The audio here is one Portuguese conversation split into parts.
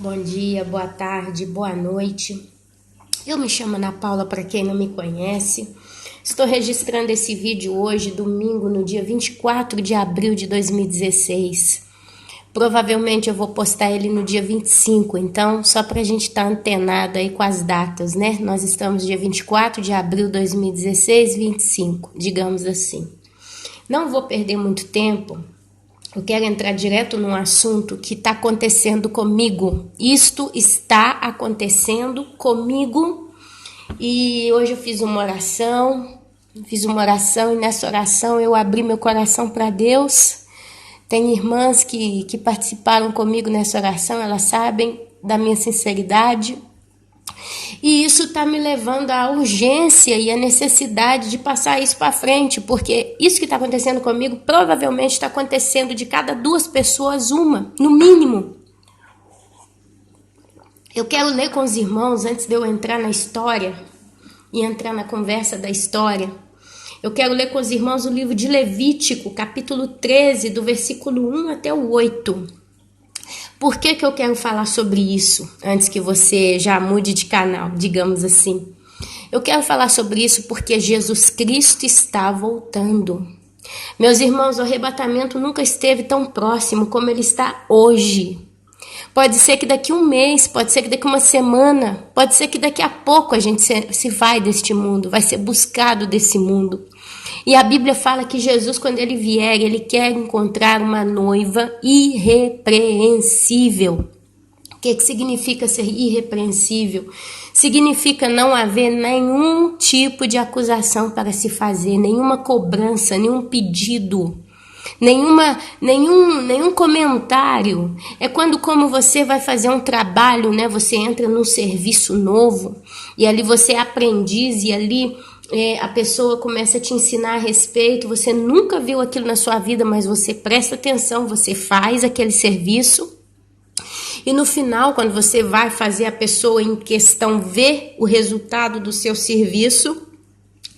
Bom dia, boa tarde, boa noite. Eu me chamo Ana Paula, para quem não me conhece. Estou registrando esse vídeo hoje, domingo, no dia 24 de abril de 2016. Provavelmente eu vou postar ele no dia 25, então só para a gente estar antenado aí com as datas, né? Nós estamos dia 24 de abril de 2016, 25, digamos assim. Não vou perder muito tempo. Eu quero entrar direto num assunto que está acontecendo comigo. Isto está acontecendo comigo. E hoje eu fiz uma oração e nessa oração eu abri meu coração para Deus. Tem irmãs que participaram comigo nessa oração, elas sabem da minha sinceridade. E isso está me levando à urgência e à necessidade de passar isso para frente, porque isso que está acontecendo comigo provavelmente está acontecendo de cada 2 pessoas, uma, no mínimo. Eu quero ler com os irmãos, antes de eu entrar na história e entrar na conversa da história, eu quero ler com os irmãos o livro de Levítico, capítulo 13, do versículo 1 até o 8. Por que eu quero falar sobre isso, antes que você já mude de canal, digamos assim? Eu quero falar sobre isso porque Jesus Cristo está voltando. Meus irmãos, o arrebatamento nunca esteve tão próximo como ele está hoje. Pode ser que daqui 1 mês, pode ser que daqui 1 semana, pode ser que daqui a pouco a gente se vai deste mundo, vai ser buscado desse mundo. E a Bíblia fala que Jesus, quando ele vier, ele quer encontrar uma noiva irrepreensível. O que significa ser irrepreensível? Significa não haver nenhum tipo de acusação para se fazer, nenhuma cobrança, nenhum pedido, nenhum comentário. É quando, como você vai fazer um trabalho, né? Você entra num serviço novo e ali você é aprendiz e ali a pessoa começa a te ensinar a respeito. Você nunca viu aquilo na sua vida, mas você presta atenção, você faz aquele serviço. E no final, quando você vai fazer a pessoa em questão ver o resultado do seu serviço,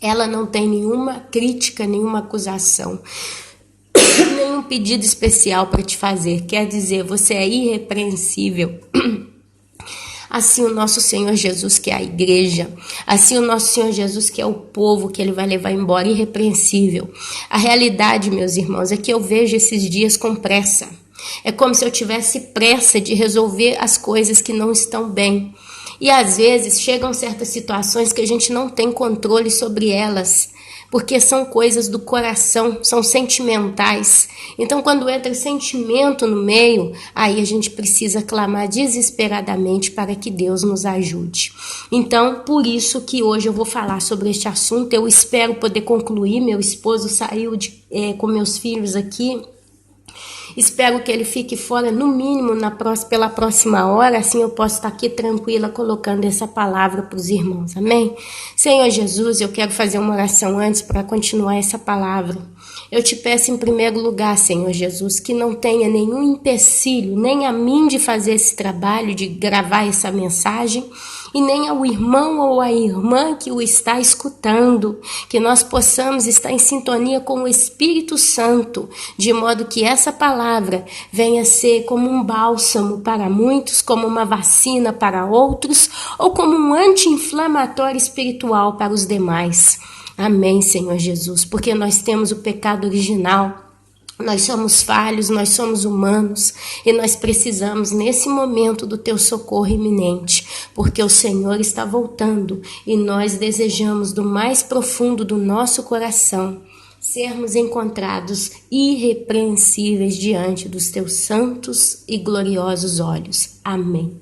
ela não tem nenhuma crítica, nenhuma acusação, nenhum pedido especial para te fazer. Quer dizer, você é irrepreensível. Assim o nosso Senhor Jesus, que é a igreja, assim o nosso Senhor Jesus, que é o povo que ele vai levar embora irrepreensível. A realidade, meus irmãos, é que eu vejo esses dias com pressa. É como se eu tivesse pressa de resolver as coisas que não estão bem. E às vezes chegam certas situações que a gente não tem controle sobre elas, porque são coisas do coração, são sentimentais. Então, quando entra sentimento no meio, aí a gente precisa clamar desesperadamente para que Deus nos ajude. Então, por isso que hoje eu vou falar sobre este assunto. Eu espero poder concluir. Meu esposo saiu com meus filhos aqui. Espero que ele fique fora no mínimo pela próxima hora, assim eu posso estar aqui tranquila colocando essa palavra para os irmãos, amém? Senhor Jesus, eu quero fazer uma oração antes para continuar essa palavra. Eu te peço em primeiro lugar, Senhor Jesus, que não tenha nenhum empecilho, nem a mim de fazer esse trabalho, de gravar essa mensagem, e nem ao irmão ou à irmã que o está escutando, que nós possamos estar em sintonia com o Espírito Santo, de modo que essa palavra venha ser como um bálsamo para muitos, como uma vacina para outros, ou como um anti-inflamatório espiritual para os demais. Amém, Senhor Jesus, porque nós temos o pecado original. Nós somos falhos, nós somos humanos e nós precisamos nesse momento do teu socorro iminente, porque o Senhor está voltando e nós desejamos do mais profundo do nosso coração sermos encontrados irrepreensíveis diante dos teus santos e gloriosos olhos. Amém.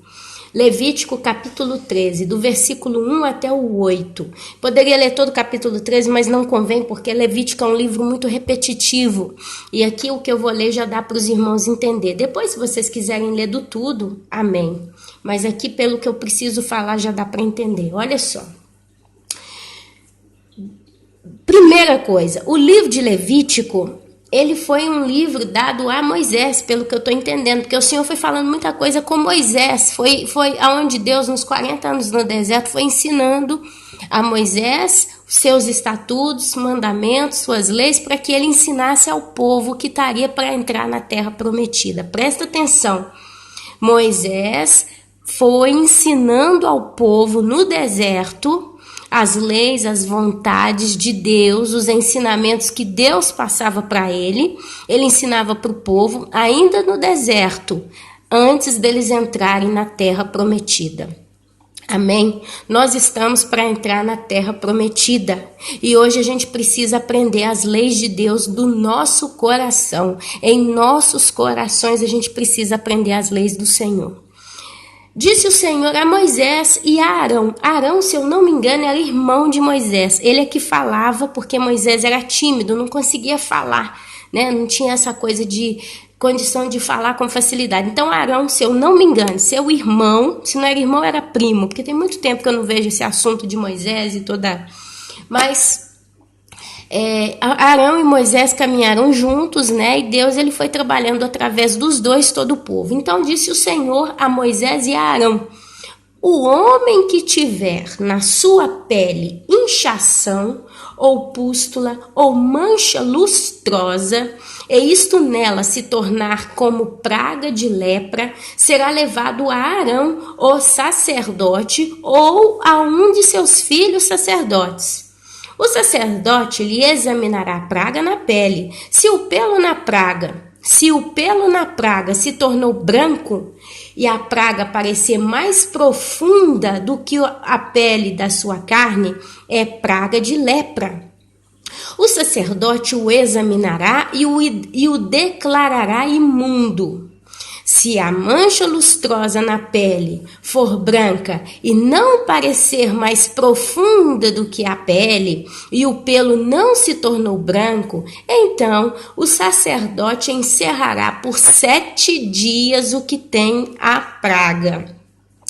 Levítico capítulo 13, do versículo 1 até o 8. Poderia ler todo o capítulo 13, mas não convém, porque Levítico é um livro muito repetitivo. E aqui o que eu vou ler já dá para os irmãos entender. Depois, se vocês quiserem ler do tudo, amém. Mas aqui, pelo que eu preciso falar, já dá para entender. Olha só. Primeira coisa, o livro de Levítico, ele foi um livro dado a Moisés, pelo que eu estou entendendo, porque o Senhor foi falando muita coisa com Moisés, foi aonde Deus, nos 40 anos no deserto, foi ensinando a Moisés seus estatutos, mandamentos, suas leis, para que ele ensinasse ao povo que estaria para entrar na terra prometida. Presta atenção, Moisés foi ensinando ao povo no deserto as leis, as vontades de Deus, os ensinamentos que Deus passava para ele. Ele ensinava para o povo ainda no deserto, antes deles entrarem na terra prometida. Amém? Nós estamos para entrar na terra prometida e hoje a gente precisa aprender as leis de Deus do nosso coração. Em nossos corações a gente precisa aprender as leis do Senhor. Disse o Senhor a Moisés e a Arão. Arão, se eu não me engano, era irmão de Moisés. Ele é que falava porque Moisés era tímido, não conseguia falar, né? Não tinha essa coisa de condição de falar com facilidade. Então Arão, se eu não me engano, seu irmão, se não era irmão, era primo, porque tem muito tempo que eu não vejo esse assunto de Moisés e toda... Mas... Arão e Moisés caminharam juntos, né? E Deus ele foi trabalhando através dos dois todo o povo. Então disse o Senhor a Moisés e a Arão: o homem que tiver na sua pele inchação, ou pústula, ou mancha lustrosa, e isto nela se tornar como praga de lepra, será levado a Arão, o sacerdote, ou a um de seus filhos sacerdotes. O sacerdote lhe examinará a praga na pele. Se o pelo na praga se tornou branco e a praga parecer mais profunda do que a pele da sua carne, é praga de lepra. O sacerdote o examinará e o declarará imundo. Se a mancha lustrosa na pele for branca e não parecer mais profunda do que a pele, e o pelo não se tornou branco, então o sacerdote encerrará por 7 dias o que tem a praga.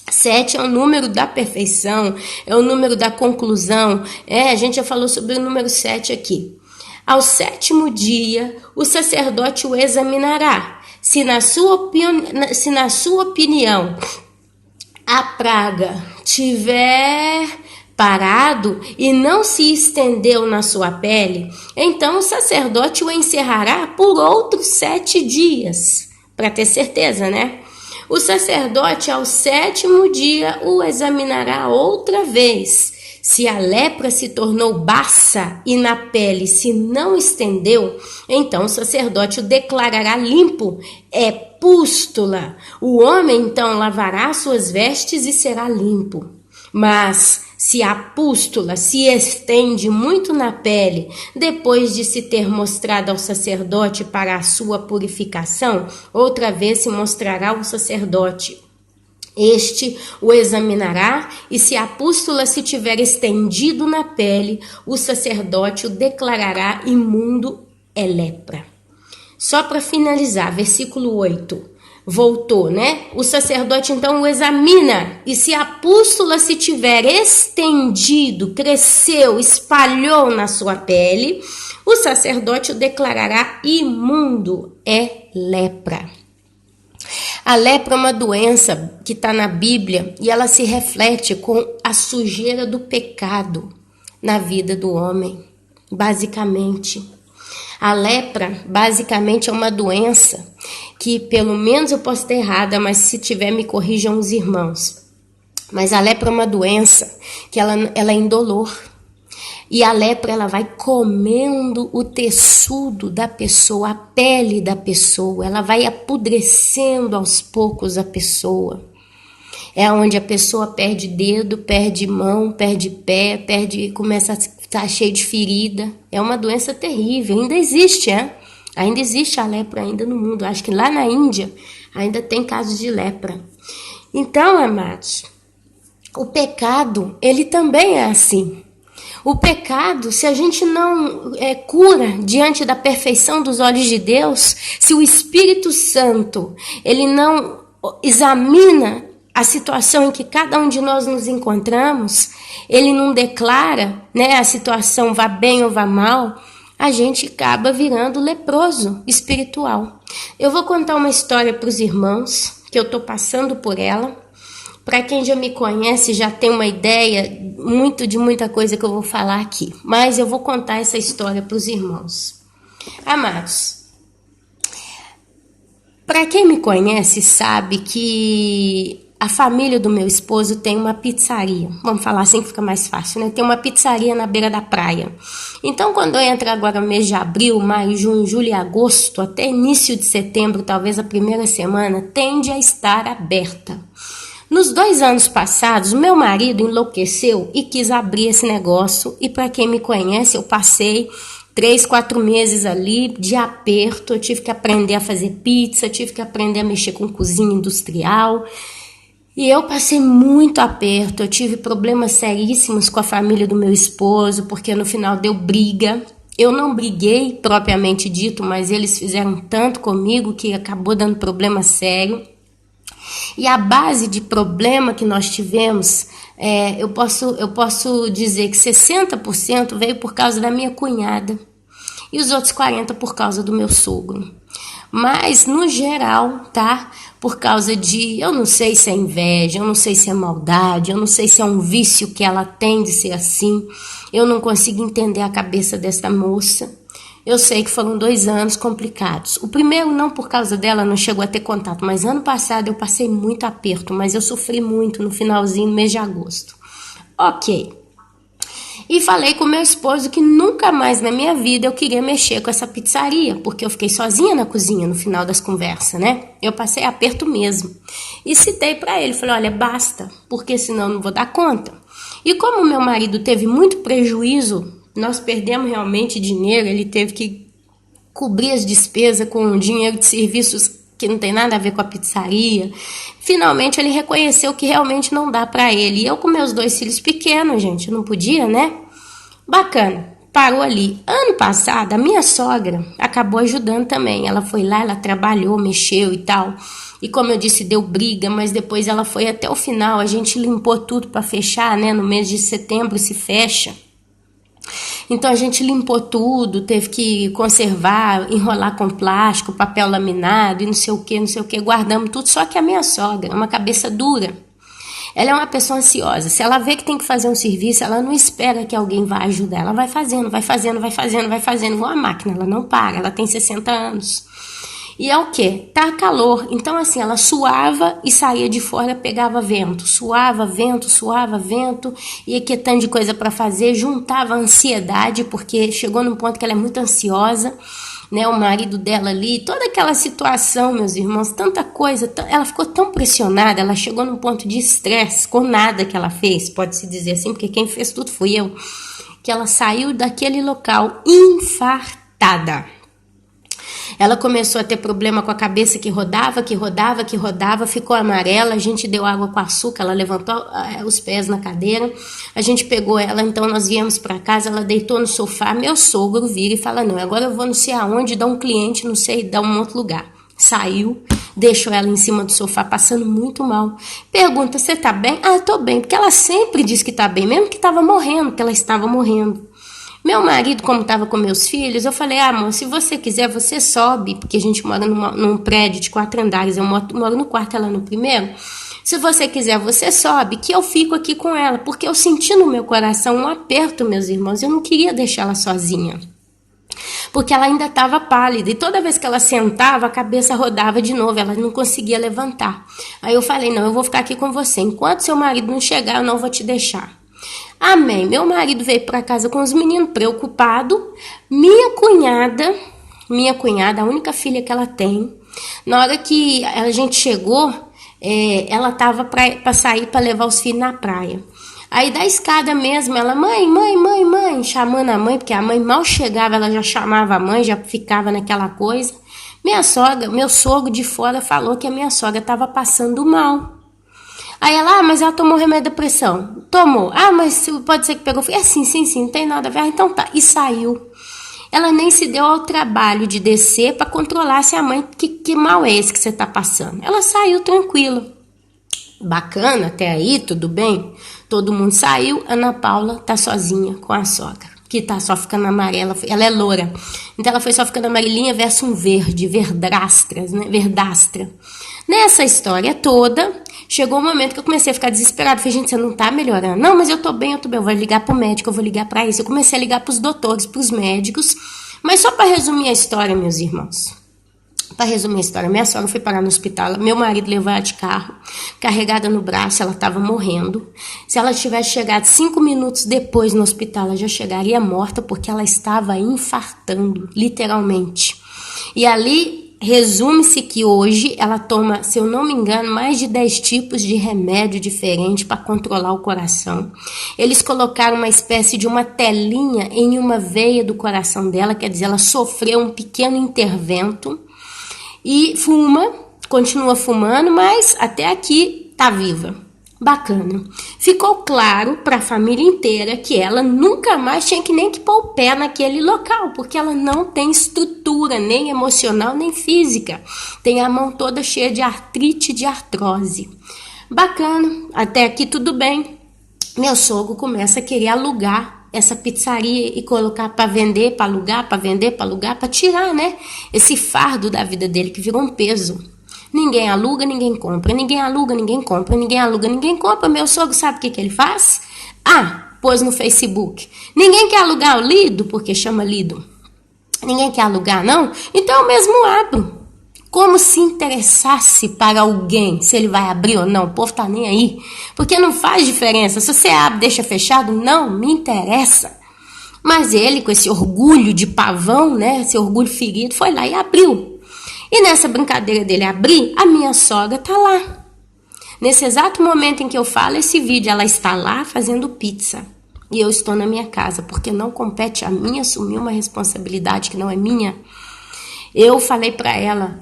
7 é o número da perfeição, é o número da conclusão. A gente já falou sobre o número 7 aqui. Ao 7º dia, o sacerdote o examinará. Se na sua opinião a praga tiver parado e não se estendeu na sua pele, então o sacerdote o encerrará por outros 7 dias, para ter certeza, né? O sacerdote ao 7º dia o examinará outra vez. Se a lepra se tornou baça e na pele se não estendeu, então o sacerdote o declarará limpo, é pústula. O homem então lavará suas vestes e será limpo. Mas se a pústula se estende muito na pele, depois de se ter mostrado ao sacerdote para a sua purificação, outra vez se mostrará ao sacerdote. Este o examinará, e se a pústula se tiver estendido na pele, o sacerdote o declarará imundo, é lepra. Só para finalizar, versículo 8. Voltou, né? O sacerdote então o examina, e se a pústula se tiver estendido, cresceu, espalhou na sua pele, o sacerdote o declarará imundo, é lepra. A lepra é uma doença que está na Bíblia e ela se reflete com a sujeira do pecado na vida do homem, basicamente. A lepra, basicamente, é uma doença que, pelo menos eu posso estar errada, mas se tiver, me corrijam os irmãos. Mas a lepra é uma doença que ela é indolor. E a lepra, ela vai comendo o tecido da pessoa, a pele da pessoa. Ela vai apodrecendo aos poucos a pessoa. É onde a pessoa perde dedo, perde mão, perde pé, começa a estar cheio de ferida. É uma doença terrível. Ainda existe, Ainda existe a lepra ainda no mundo. Acho que lá na Índia ainda tem casos de lepra. Então, amados, o pecado, ele também é assim. O pecado, se a gente não cura diante da perfeição dos olhos de Deus, se o Espírito Santo ele não examina a situação em que cada um de nós nos encontramos, ele não declara, né, a situação vá bem ou vá mal, a gente acaba virando leproso espiritual. Eu vou contar uma história para os irmãos, que eu estou passando por ela. Para quem já me conhece, já tem uma ideia de muita coisa que eu vou falar aqui. Mas eu vou contar essa história para os irmãos. Amados, Para quem me conhece sabe que a família do meu esposo tem uma pizzaria. Vamos falar assim que fica mais fácil, né? Tem uma pizzaria na beira da praia. Então, quando entra agora o mês de abril, maio, junho, julho e agosto, até início de setembro, talvez a primeira semana, tende a estar aberta. Nos 2 anos passados, meu marido enlouqueceu e quis abrir esse negócio. E para quem me conhece, eu passei 3, 4 meses ali de aperto. Eu tive que aprender a fazer pizza, tive que aprender a mexer com cozinha industrial. E eu passei muito aperto, eu tive problemas seríssimos com a família do meu esposo, porque no final deu briga. Eu não briguei propriamente dito, mas eles fizeram tanto comigo que acabou dando problema sério. E a base de problema que nós tivemos, eu posso dizer que 60% veio por causa da minha cunhada e os outros 40% por causa do meu sogro. Mas, no geral, tá? Por causa de, eu não sei se é inveja, eu não sei se é maldade, eu não sei se é um vício que ela tem de ser assim. Eu não consigo entender a cabeça dessa moça. Eu sei que foram 2 anos complicados. O primeiro não por causa dela, não chegou a ter contato, mas ano passado eu passei muito aperto, mas eu sofri muito no finalzinho do mês de agosto. Ok. E falei com meu esposo que nunca mais na minha vida eu queria mexer com essa pizzaria, porque eu fiquei sozinha na cozinha no final das conversas, né? Eu passei aperto mesmo. E citei para ele, falei, olha, basta, porque senão eu não vou dar conta. E como meu marido teve muito prejuízo, nós perdemos realmente dinheiro, ele teve que cobrir as despesas com dinheiro de serviços que não tem nada a ver com a pizzaria. Finalmente ele reconheceu que realmente não dá para ele. E eu com meus 2 filhos pequenos, gente, não podia, né? Bacana, parou ali. Ano passado, a minha sogra acabou ajudando também. Ela foi lá, ela trabalhou, mexeu e tal. E como eu disse, deu briga, mas depois ela foi até o final. A gente limpou tudo para fechar, né? No mês de setembro se fecha. Então a gente limpou tudo, teve que conservar, enrolar com plástico, papel laminado e não sei o que, guardamos tudo. Só que a minha sogra é uma cabeça dura, ela é uma pessoa ansiosa. Se ela vê que tem que fazer um serviço, ela não espera que alguém vá ajudar, ela vai fazendo, igual a máquina, ela não para, ela tem 60 anos. E é o quê? Tá calor. Então, assim, ela suava e saía de fora, pegava vento. Suava vento, ia quietando de coisa para fazer, juntava ansiedade, porque chegou num ponto que ela é muito ansiosa, né? O marido dela ali, toda aquela situação, meus irmãos, tanta coisa, ela ficou tão pressionada, ela chegou num ponto de estresse com nada que ela fez, pode-se dizer assim, porque quem fez tudo fui eu, que ela saiu daquele local infartada. Ela começou a ter problema com a cabeça que rodava, ficou amarela, a gente deu água com açúcar, ela levantou os pés na cadeira, a gente pegou ela, então nós viemos para casa, ela deitou no sofá, meu sogro vira e fala, não, agora eu vou não sei aonde, dar um cliente, não sei, dar um outro lugar. Saiu, deixou ela em cima do sofá, passando muito mal. Pergunta, você tá bem? Ah, eu tô bem, porque ela sempre diz que tá bem, mesmo que estava morrendo, que ela estava morrendo. Meu marido, como estava com meus filhos, eu falei, amor, se você quiser, você sobe, porque a gente mora num prédio de 4 andares, eu moro no quarto, ela no primeiro. Se você quiser, você sobe, que eu fico aqui com ela, porque eu senti no meu coração um aperto, meus irmãos, eu não queria deixar ela sozinha. Porque ela ainda estava pálida, e toda vez que ela sentava, a cabeça rodava de novo, ela não conseguia levantar. Aí eu falei, não, eu vou ficar aqui com você, enquanto seu marido não chegar, eu não vou te deixar. Amém. Meu marido veio para casa com os meninos preocupado. Minha cunhada, a única filha que ela tem, na hora que a gente chegou, ela tava para sair para levar os filhos na praia. Aí da escada mesmo, ela, mãe, chamando a mãe, porque a mãe mal chegava, ela já chamava a mãe, já ficava naquela coisa. Meu sogro de fora falou que a minha sogra estava passando mal. Aí ela, mas ela tomou remédio da pressão. Tomou. Ah, mas pode ser que pegou. Sim, não tem nada a ver. Ah, então tá. E saiu. Ela nem se deu ao trabalho de descer para controlar se a mãe, que mal é esse que você tá passando. Ela saiu tranquila. Bacana, até aí, tudo bem? Todo mundo saiu. Ana Paula tá sozinha com a sogra, que tá só ficando amarela. Ela é loura. Então ela foi só ficando amarelinha versus um verde, verdastra, né? Verdastra. Nessa história toda, chegou um momento que eu comecei a ficar desesperada. Falei, gente, você não tá melhorando? Não, mas eu tô bem. Eu vou ligar pro médico, eu vou ligar pra isso. Eu comecei a ligar pros doutores, pros médicos. Mas só para resumir a história, meus irmãos. Para resumir a história, minha sogra foi parar no hospital, meu marido levou ela de carro, carregada no braço, ela estava morrendo. Se ela tivesse chegado 5 minutos depois no hospital, ela já chegaria morta, porque ela estava infartando, literalmente. E ali, resume-se que hoje ela toma, se eu não me engano, mais de 10 tipos de remédio diferente para controlar o coração. Eles colocaram uma espécie de uma telinha em uma veia do coração dela, quer dizer, ela sofreu um pequeno intervento. E fuma, continua fumando, mas até aqui tá viva. Bacana. Ficou claro para a família inteira que ela nunca mais tinha que nem que pôr o pé naquele local, porque ela não tem estrutura, nem emocional, nem física. Tem a mão toda cheia de artrite, de artrose. Bacana, até aqui tudo bem. Meu sogro começa a querer alugar essa pizzaria e colocar para vender, para alugar, para vender, para alugar, para tirar, né? Esse fardo da vida dele que virou um peso. Ninguém aluga, ninguém compra. Ninguém aluga, ninguém compra. Ninguém aluga, ninguém compra. Meu sogro sabe o que ele faz? Pôs no Facebook. Ninguém quer alugar o Lido, porque chama Lido. Ninguém quer alugar, não? Então eu mesmo abro. Como se interessasse para alguém se ele vai abrir ou não. O povo tá nem aí. Porque não faz diferença. Se você abre e deixa fechado, não me interessa. Mas ele, com esse orgulho de pavão, né? Esse orgulho ferido, foi lá e abriu. E nessa brincadeira dele abrir, a minha sogra tá lá. Nesse exato momento em que eu falo esse vídeo, ela está lá fazendo pizza. E eu estou na minha casa, porque não compete a mim assumir uma responsabilidade que não é minha. Eu falei para ela...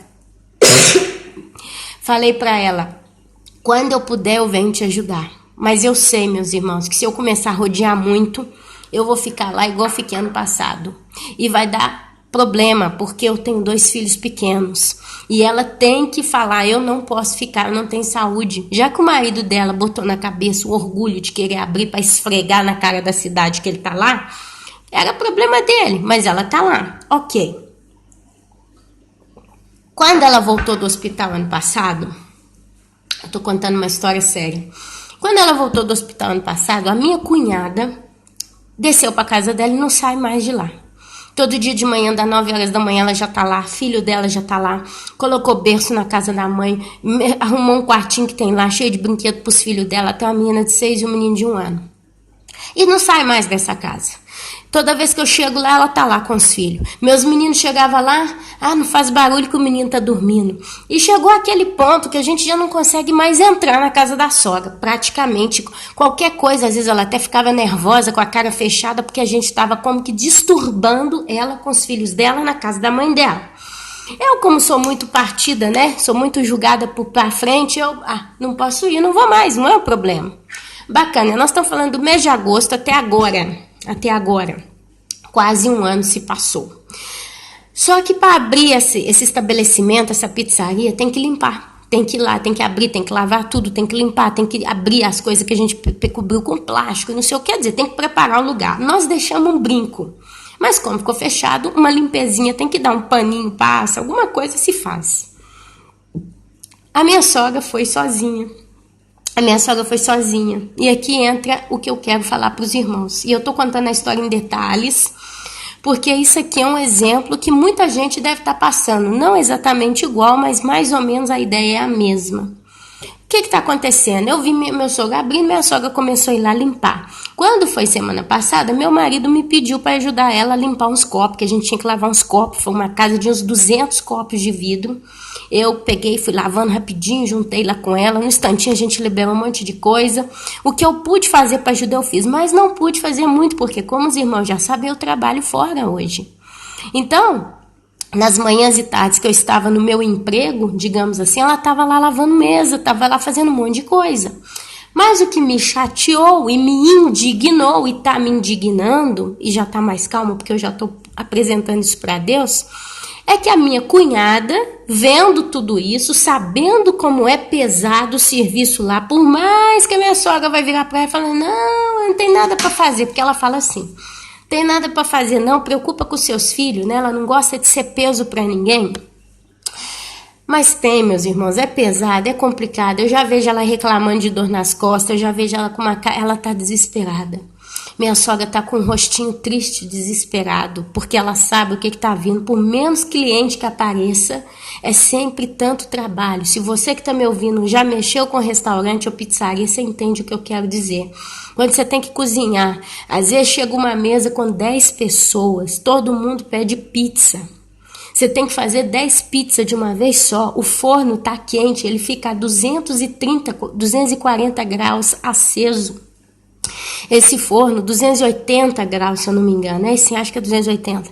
quando eu puder eu venho te ajudar. Mas eu sei, meus irmãos, que se eu começar a rodear muito, eu vou ficar lá igual fiquei ano passado. E vai dar problema, porque eu tenho 2 filhos pequenos. E ela tem que falar, eu não posso ficar, eu não tenho saúde. Já que o marido dela botou na cabeça o orgulho de querer abrir para esfregar na cara da cidade que ele tá lá, era problema dele, mas ela tá lá. Ok. Quando ela voltou do hospital ano passado, eu tô contando uma história séria. Quando ela voltou do hospital ano passado, a minha cunhada desceu para casa dela e não sai mais de lá. Todo dia de manhã, das 9 horas da manhã, ela já tá lá, filho dela já tá lá, colocou berço na casa da mãe, arrumou um quartinho que tem lá, cheio de brinquedo pros filhos dela, até uma menina de 6 e um menino de 1 ano. E não sai mais dessa casa. Toda vez que eu chego lá, ela tá lá com os filhos. Meus meninos chegavam lá, não faz barulho que o menino tá dormindo. E chegou aquele ponto que a gente já não consegue mais entrar na casa da sogra. Praticamente, qualquer coisa, às vezes ela até ficava nervosa, com a cara fechada, porque a gente estava como que disturbando ela com os filhos dela na casa da mãe dela. Eu, como sou muito partida, né? Sou muito julgada pra frente, eu não posso ir, não vou mais, não é um problema. Bacana, nós estamos falando do mês de agosto até agora, quase 1 ano se passou. Só que para abrir esse estabelecimento, essa pizzaria, tem que limpar, tem que ir lá, tem que abrir, tem que lavar tudo, tem que limpar, tem que abrir as coisas que a gente cobriu com plástico, não sei o que, quer dizer, tem que preparar o lugar. Nós deixamos um brinco, mas como ficou fechado, uma limpezinha, tem que dar um paninho, passa, alguma coisa se faz. A minha sogra foi sozinha. E aqui entra o que eu quero falar para os irmãos. E eu estou contando a história em detalhes, porque isso aqui é um exemplo que muita gente deve estar passando. Não exatamente igual, mas mais ou menos a ideia é a mesma. O que está acontecendo? Eu vi meu sogro abrindo, minha sogra começou a ir lá limpar. Quando foi semana passada, meu marido me pediu para ajudar ela a limpar uns copos, que a gente tinha que lavar uns copos. Foi uma casa de uns 200 copos de vidro. Eu peguei, fui lavando rapidinho, juntei lá com ela. No instantinho a gente liberou um monte de coisa. O que eu pude fazer para ajudar eu fiz, mas não pude fazer muito, porque como os irmãos já sabem, eu trabalho fora hoje. Então, nas manhãs e tardes que eu estava no meu emprego, digamos assim, ela estava lá lavando mesa, estava lá fazendo um monte de coisa. Mas o que me chateou e me indignou e está me indignando, e já está mais calma porque eu já estou apresentando isso para Deus, é que a minha cunhada, vendo tudo isso, sabendo como é pesado o serviço lá, por mais que a minha sogra vai virar para ela e falar, não tem nada para fazer, porque ela fala assim, tem nada para fazer não, preocupa com os seus filhos, né? Ela não gosta de ser peso para ninguém. Mas tem, meus irmãos, é pesado, é complicado. Eu já vejo ela reclamando de dor nas costas, eu já vejo ela com ela tá desesperada. Minha sogra tá com um rostinho triste, desesperado, porque ela sabe o que tá vindo. Por menos cliente que apareça, é sempre tanto trabalho. Se você que tá me ouvindo já mexeu com restaurante ou pizzaria, você entende o que eu quero dizer. Quando você tem que cozinhar, às vezes chega uma mesa com 10 pessoas, todo mundo pede pizza. Você tem que fazer 10 pizzas de uma vez só. O forno tá quente, ele fica a 240 graus aceso. Esse forno, 280 graus, se eu não me engano, né? Sim, acho que é 280,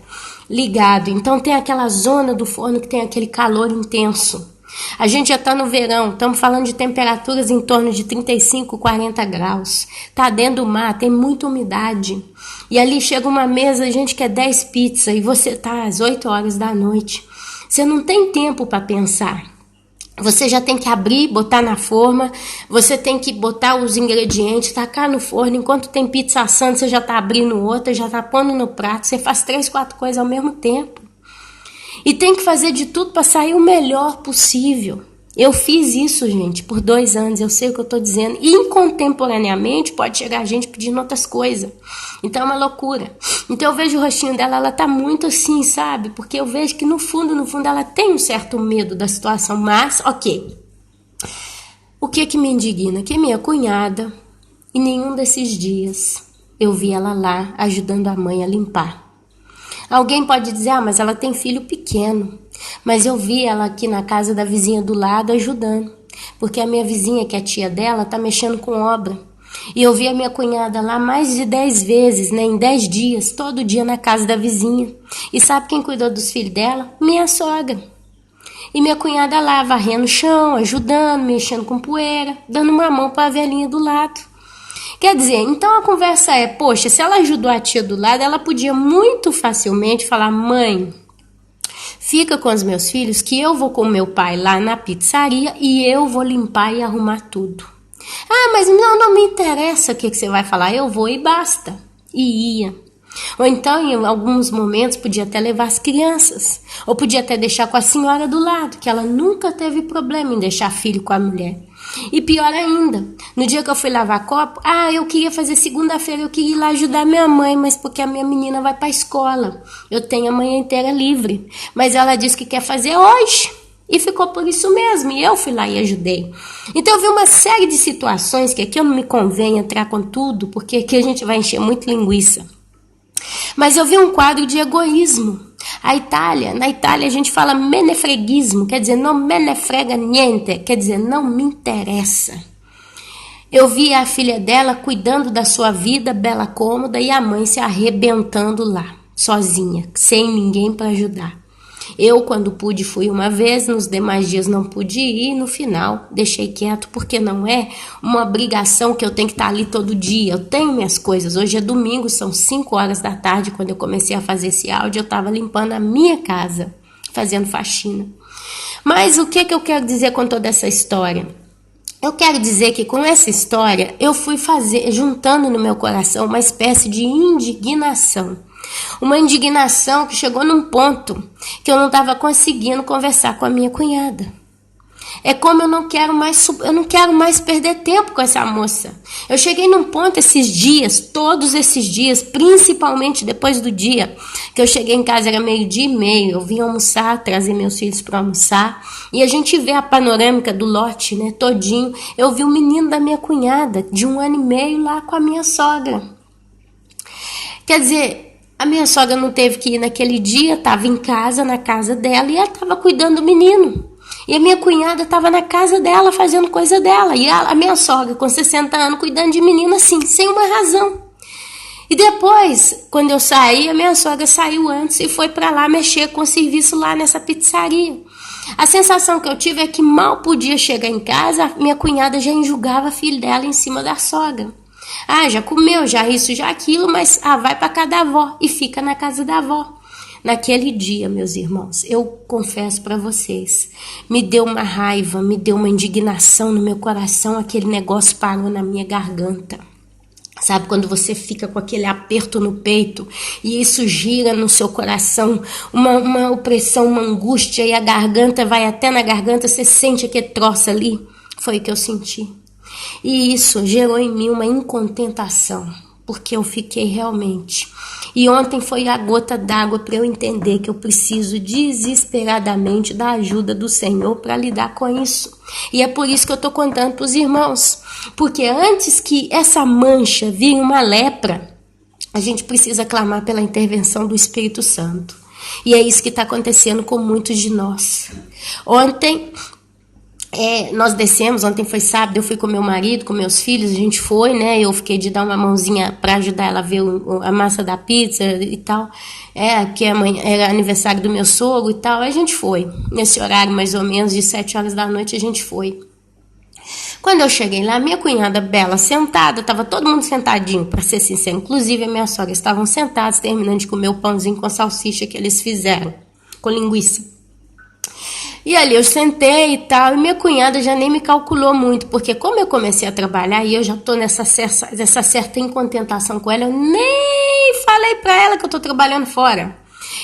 ligado. Então tem aquela zona do forno que tem aquele calor intenso. A gente já está no verão, estamos falando de temperaturas em torno de 35, 40 graus. Tá dentro do mar, tem muita umidade. E ali chega uma mesa, a gente quer 10 pizzas e você tá às 8 horas da noite. Você não tem tempo para pensar. Você já tem que abrir, botar na forma, você tem que botar os ingredientes, tacar no forno. Enquanto tem pizza assando, você já está abrindo outra, já está pondo no prato. Você faz 3, 4 coisas ao mesmo tempo. E tem que fazer de tudo para sair o melhor possível. Eu fiz isso, gente, por 2 anos, eu sei o que eu estou dizendo. E contemporaneamente pode chegar gente pedindo outras coisas. Então é uma loucura. Então eu vejo o rostinho dela, ela tá muito assim, sabe? Porque eu vejo que no fundo ela tem um certo medo da situação. Mas, ok. O que me indigna? Que minha cunhada, em nenhum desses dias, eu vi ela lá ajudando a mãe a limpar. Alguém pode dizer, mas ela tem filho pequeno. Mas eu vi ela aqui na casa da vizinha do lado ajudando. Porque a minha vizinha, que é a tia dela, tá mexendo com obra. E eu vi a minha cunhada lá mais de 10 vezes, né, em 10 dias, todo dia na casa da vizinha. E sabe quem cuidou dos filhos dela? Minha sogra. E minha cunhada lá, varrendo o chão, ajudando, mexendo com poeira, dando uma mão para a velhinha do lado. Quer dizer, então a conversa é, poxa, se ela ajudou a tia do lado, ela podia muito facilmente falar, mãe, fica com os meus filhos que eu vou com meu pai lá na pizzaria e eu vou limpar e arrumar tudo. Ah, mas não me interessa o que você vai falar, eu vou e basta. E ia. Ou então, em alguns momentos, podia até levar as crianças. Ou podia até deixar com a senhora do lado, que ela nunca teve problema em deixar filho com a mulher. E pior ainda, no dia que eu fui lavar copo, eu queria fazer segunda-feira, eu queria ir lá ajudar minha mãe, mas porque a minha menina vai para a escola. Eu tenho a manhã inteira livre. Mas ela disse que quer fazer hoje. E ficou por isso mesmo, e eu fui lá e ajudei. Então eu vi uma série de situações que aqui eu não me convém entrar com tudo, porque aqui a gente vai encher muito linguiça. Mas eu vi um quadro de egoísmo. Na Itália a gente fala menefreguismo, quer dizer, não me ne frega niente, quer dizer, não me interessa. Eu vi a filha dela cuidando da sua vida, bela cômoda, e a mãe se arrebentando lá, sozinha, sem ninguém para ajudar. Eu, quando pude, fui uma vez, nos demais dias não pude ir, e no final deixei quieto, porque não é uma obrigação que eu tenho que estar ali todo dia. Eu tenho minhas coisas. Hoje é domingo, são 5 horas da tarde, quando eu comecei a fazer esse áudio, eu estava limpando a minha casa, fazendo faxina. Mas o que eu quero dizer com toda essa história? Eu quero dizer que com essa história, eu fui juntando no meu coração uma espécie de indignação. Uma indignação que chegou num ponto que eu não estava conseguindo conversar com a minha cunhada. É como eu não quero mais perder tempo com essa moça. Eu cheguei num ponto esses dias, todos esses dias, principalmente depois do dia que eu cheguei em casa, era 12:30, eu vim almoçar, trazer meus filhos para almoçar, e a gente vê a panorâmica do lote, né, todinho. Eu vi o menino da minha cunhada, de 1 ano e meio, lá com a minha sogra. Quer dizer, a minha sogra não teve que ir naquele dia, estava em casa, na casa dela, e ela estava cuidando do menino. E a minha cunhada estava na casa dela, fazendo coisa dela. E a minha sogra, com 60 anos, cuidando de menino assim, sem uma razão. E depois, quando eu saí, a minha sogra saiu antes e foi para lá mexer com o serviço lá nessa pizzaria. A sensação que eu tive é que mal podia chegar em casa, minha cunhada já enjugava a filha dela em cima da sogra. Já comeu, já isso, já aquilo, mas vai para casa da avó e fica na casa da avó. Naquele dia, meus irmãos, eu confesso para vocês, me deu uma raiva, me deu uma indignação no meu coração, aquele negócio parou na minha garganta. Sabe, quando você fica com aquele aperto no peito e isso gira no seu coração, uma opressão, uma angústia, e a garganta vai até na garganta, você sente aquele troço ali? Foi o que eu senti. E isso gerou em mim uma incontentação, porque eu fiquei realmente. E ontem foi a gota d'água para eu entender que eu preciso desesperadamente da ajuda do Senhor para lidar com isso. E é por isso que eu estou contando para os irmãos. Porque antes que essa mancha vire uma lepra, a gente precisa clamar pela intervenção do Espírito Santo. E é isso que está acontecendo com muitos de nós. Ontem nós descemos, ontem foi sábado, eu fui com meu marido, com meus filhos, a gente foi, né? Eu fiquei de dar uma mãozinha para ajudar ela a ver a massa da pizza e tal. Que amanhã era aniversário do meu sogro e tal. Aí a gente foi. Nesse horário, mais ou menos, de 7 horas da noite, a gente foi. Quando eu cheguei lá, minha cunhada Bela sentada, tava todo mundo sentadinho, para ser sincero. Inclusive a minha sogra estavam sentados, terminando de comer o pãozinho com salsicha que eles fizeram, com linguiça. E ali eu sentei e tal, e minha cunhada já nem me calculou muito, porque como eu comecei a trabalhar e eu já tô nessa certa incontentação com ela, eu nem falei pra ela que eu tô trabalhando fora.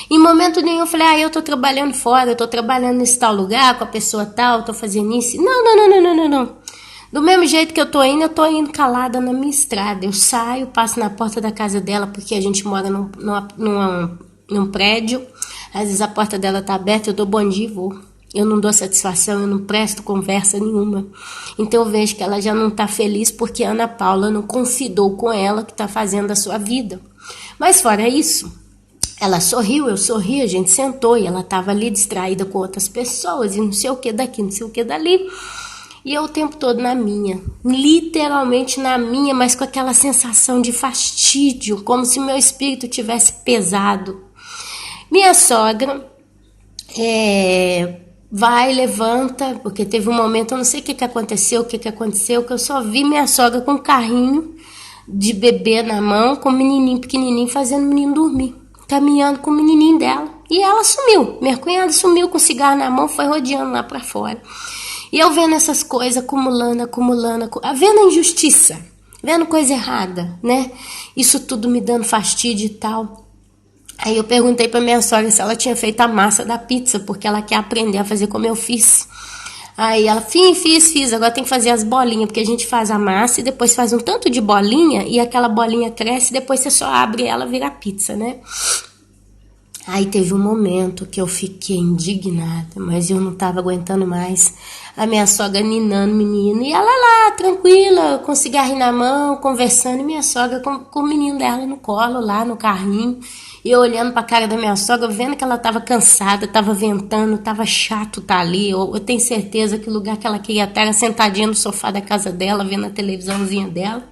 Em momento nenhum eu falei, eu tô trabalhando fora, eu tô trabalhando nesse tal lugar, com a pessoa tal, tô fazendo isso. Não. Do mesmo jeito que eu tô indo calada na minha estrada. Eu saio, passo na porta da casa dela, porque a gente mora num prédio. Às vezes a porta dela tá aberta, eu dou bom dia e vou. Eu não dou satisfação, eu não presto conversa nenhuma. Então eu vejo que ela já não tá feliz porque a Ana Paula não confidou com ela que tá fazendo a sua vida. Mas fora isso, ela sorriu, eu sorri, a gente sentou e ela tava ali distraída com outras pessoas e não sei o que daqui, não sei o que dali. E eu o tempo todo na minha, literalmente na minha, mas com aquela sensação de fastídio, como se meu espírito tivesse pesado. Minha sogra vai, levanta, porque teve um momento, eu não sei o que aconteceu, que eu só vi minha sogra com um carrinho de bebê na mão, com um menininho pequenininho, fazendo o menino dormir, caminhando com o menininho dela. E ela sumiu, minha cunhada sumiu com o cigarro na mão, foi rodeando lá pra fora. E eu vendo essas coisas, acumulando, vendo a injustiça, vendo coisa errada, né? Isso tudo me dando fastídio e tal. Aí eu perguntei pra minha sogra se ela tinha feito a massa da pizza, porque ela quer aprender a fazer como eu fiz. Aí ela, fiz, agora tem que fazer as bolinhas, porque a gente faz a massa e depois faz um tanto de bolinha, e aquela bolinha cresce, e depois você só abre ela e vira pizza, né? Aí teve um momento que eu fiquei indignada, mas eu não tava aguentando mais. A minha sogra ninando o menino, e ela lá, tranquila, com cigarrinho na mão, conversando, e minha sogra com o menino dela no colo, lá no carrinho. E eu olhando pra cara da minha sogra, vendo que ela tava cansada, tava ventando, tava chato tá ali. Eu tenho certeza que o lugar que ela queria estar era sentadinha no sofá da casa dela, vendo a televisãozinha dela.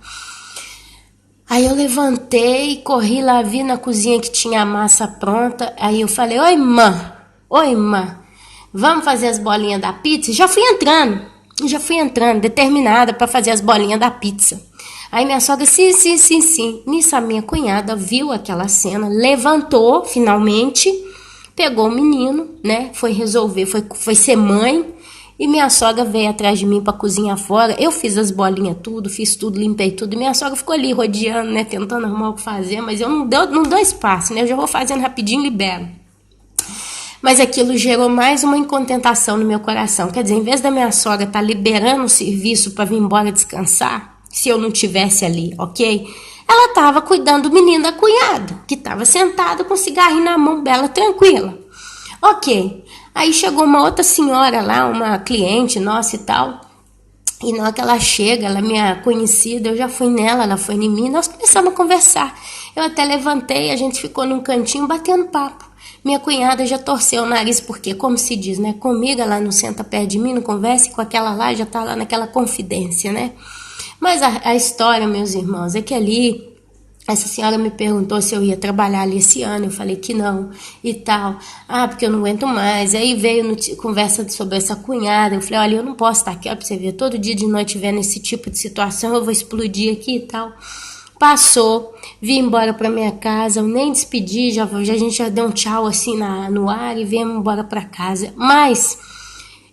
Aí eu levantei, corri lá, vi na cozinha que tinha a massa pronta. Aí eu falei, oi, mãe, vamos fazer as bolinhas da pizza? Já fui entrando, determinada para fazer as bolinhas da pizza. Aí minha sogra, sim. Nisso a minha cunhada viu aquela cena, levantou finalmente, pegou o menino, né? Foi resolver, foi ser mãe. E minha sogra veio atrás de mim pra cozinhar fora. Eu fiz as bolinhas tudo, fiz tudo, limpei tudo. E minha sogra ficou ali rodeando, né? Tentando arrumar o que fazer. Mas eu não dou espaço, né? Eu já vou fazendo rapidinho e libero. Mas aquilo gerou mais uma incontentação no meu coração. Quer dizer, em vez da minha sogra estar liberando o serviço para vir embora descansar, se eu não tivesse ali, ok? Ela estava cuidando do menino da cunhada, que estava sentada com o cigarrinho na mão, bela, tranquila. Ok. Aí chegou uma outra senhora lá, uma cliente nossa e tal. E na hora que ela chega, ela é minha conhecida, eu já fui nela, ela foi em mim, nós começamos a conversar. Eu até levantei, a gente ficou num cantinho batendo papo. Minha cunhada já torceu o nariz, porque, como se diz, né? Comigo ela não senta perto de mim, não conversa, e com aquela lá já tá lá naquela confidência, né? Mas a história, meus irmãos, é que ali essa senhora me perguntou se eu ia trabalhar ali esse ano, eu falei que não e tal. Porque eu não aguento mais. Aí veio conversa sobre essa cunhada, eu falei, olha, eu não posso estar aqui, ó, pra você ver, todo dia de noite vendo esse tipo de situação, eu vou explodir aqui e tal. Passou, vim embora pra minha casa, eu nem despedi, a gente já deu um tchau assim no ar e viemos embora pra casa. Mas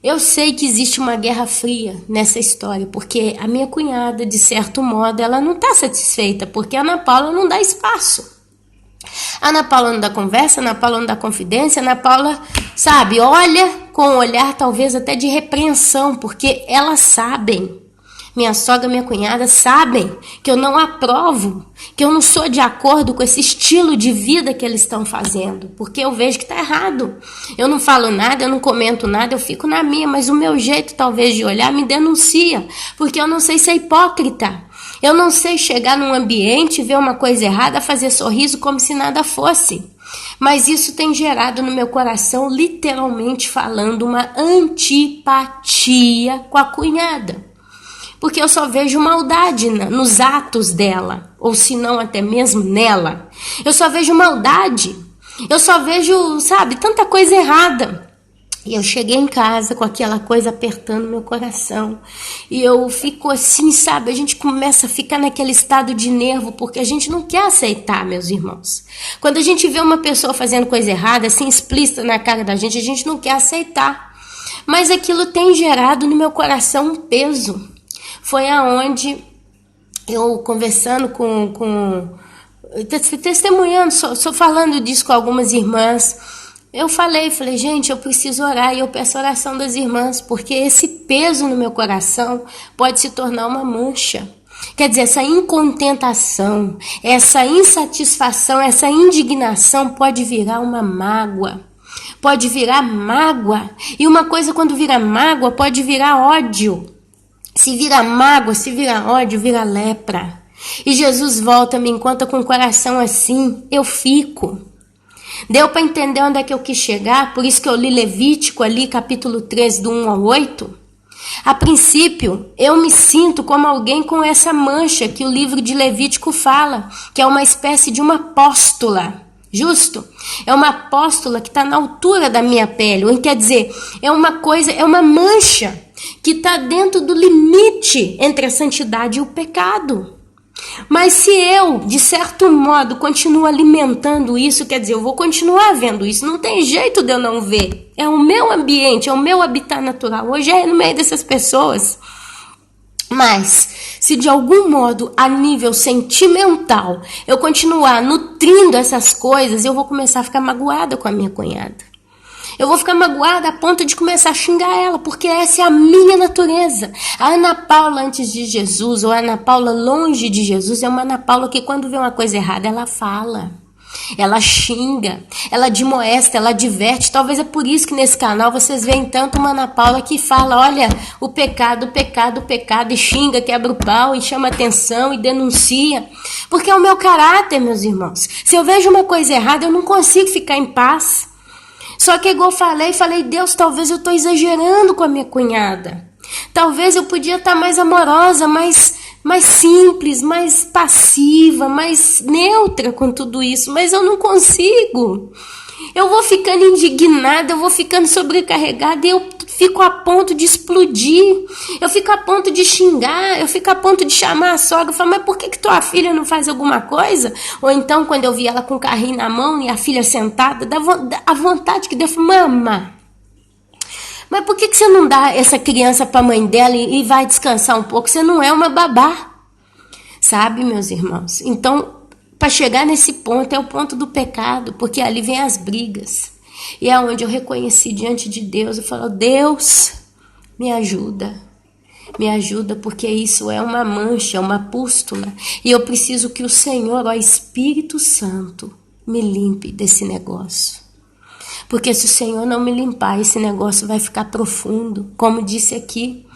eu sei que existe uma guerra fria nessa história, porque a minha cunhada, de certo modo, ela não está satisfeita, porque a Ana Paula não dá espaço. A Ana Paula não dá conversa, a Ana Paula não dá confidência, a Ana Paula, sabe, olha com um olhar talvez até de repreensão, porque elas sabem. Minha sogra, minha cunhada sabem que eu não aprovo, que eu não sou de acordo com esse estilo de vida que eles estão fazendo, porque eu vejo que está errado. Eu não falo nada, eu não comento nada, eu fico na minha, mas o meu jeito talvez de olhar me denuncia, porque eu não sei ser hipócrita. Eu não sei chegar num ambiente, ver uma coisa errada, fazer sorriso como se nada fosse. Mas isso tem gerado no meu coração, literalmente falando, uma antipatia com a cunhada. Porque eu só vejo maldade nos atos dela, ou se não até mesmo nela. Eu só vejo maldade, eu só vejo, sabe, tanta coisa errada. E eu cheguei em casa com aquela coisa apertando meu coração. E eu fico assim, sabe, a gente começa a ficar naquele estado de nervo, porque a gente não quer aceitar, meus irmãos. Quando a gente vê uma pessoa fazendo coisa errada, assim, explícita na cara da gente, a gente não quer aceitar. Mas aquilo tem gerado no meu coração um peso. Foi aonde eu conversando testemunhando, só falando disso com algumas irmãs, eu falei, gente, eu preciso orar, e eu peço a oração das irmãs, porque esse peso no meu coração pode se tornar uma mancha. Quer dizer, essa incontentação, essa insatisfação, essa indignação pode virar uma mágoa. Pode virar mágoa. E uma coisa, quando vira mágoa, pode virar ódio. Se vira mágoa, se vira ódio, vira lepra. E Jesus volta, me encontra com o coração assim, eu fico. Deu para entender onde é que eu quis chegar? Por isso que eu li Levítico ali, capítulo 13, do 1 ao 8. A princípio, eu me sinto como alguém com essa mancha que o livro de Levítico fala, que é uma espécie de uma apóstola. Justo? É uma apóstola que está na altura da minha pele. Ou quer dizer, é uma coisa, é uma mancha que está dentro do limite entre a santidade e o pecado. Mas se eu, de certo modo, continuo alimentando isso, quer dizer, eu vou continuar vendo isso. Não tem jeito de eu não ver. É o meu ambiente, é o meu habitat natural. Hoje é no meio dessas pessoas. Mas, se de algum modo, a nível sentimental, eu continuar nutrindo essas coisas, eu vou começar a ficar magoada com a minha cunhada. Eu vou ficar magoada a ponto de começar a xingar ela, porque essa é a minha natureza. A Ana Paula antes de Jesus, ou a Ana Paula longe de Jesus, é uma Ana Paula que quando vê uma coisa errada, ela fala. Ela xinga, ela admoesta, ela adverte. Talvez é por isso que nesse canal vocês veem tanto uma Ana Paula que fala, olha, o pecado, e xinga, quebra o pau, e chama atenção, e denuncia. Porque é o meu caráter, meus irmãos. Se eu vejo uma coisa errada, eu não consigo ficar em paz. Só que igual eu falei, Deus, talvez eu estou exagerando com a minha cunhada. Talvez eu podia estar mais amorosa, mais simples, mais passiva, mais neutra com tudo isso. Mas eu não consigo. Eu vou ficando indignada, eu vou ficando sobrecarregada e eu fico a ponto de explodir. Eu fico a ponto de xingar, eu fico a ponto de chamar a sogra. Eu falo, mas por que tua filha não faz alguma coisa? Ou então, quando eu vi ela com o carrinho na mão e a filha sentada, dá a vontade que deu, mama, mas por que você não dá essa criança para a mãe dela e vai descansar um pouco? Você não é uma babá. Sabe, meus irmãos? Então, para chegar nesse ponto, é o ponto do pecado, porque ali vem as brigas. E é onde eu reconheci diante de Deus, eu falo, Deus, me ajuda, porque isso é uma mancha, uma pústula, e eu preciso que o Senhor, ó Espírito Santo, me limpe desse negócio. Porque se o Senhor não me limpar, esse negócio vai ficar profundo, como disse aqui.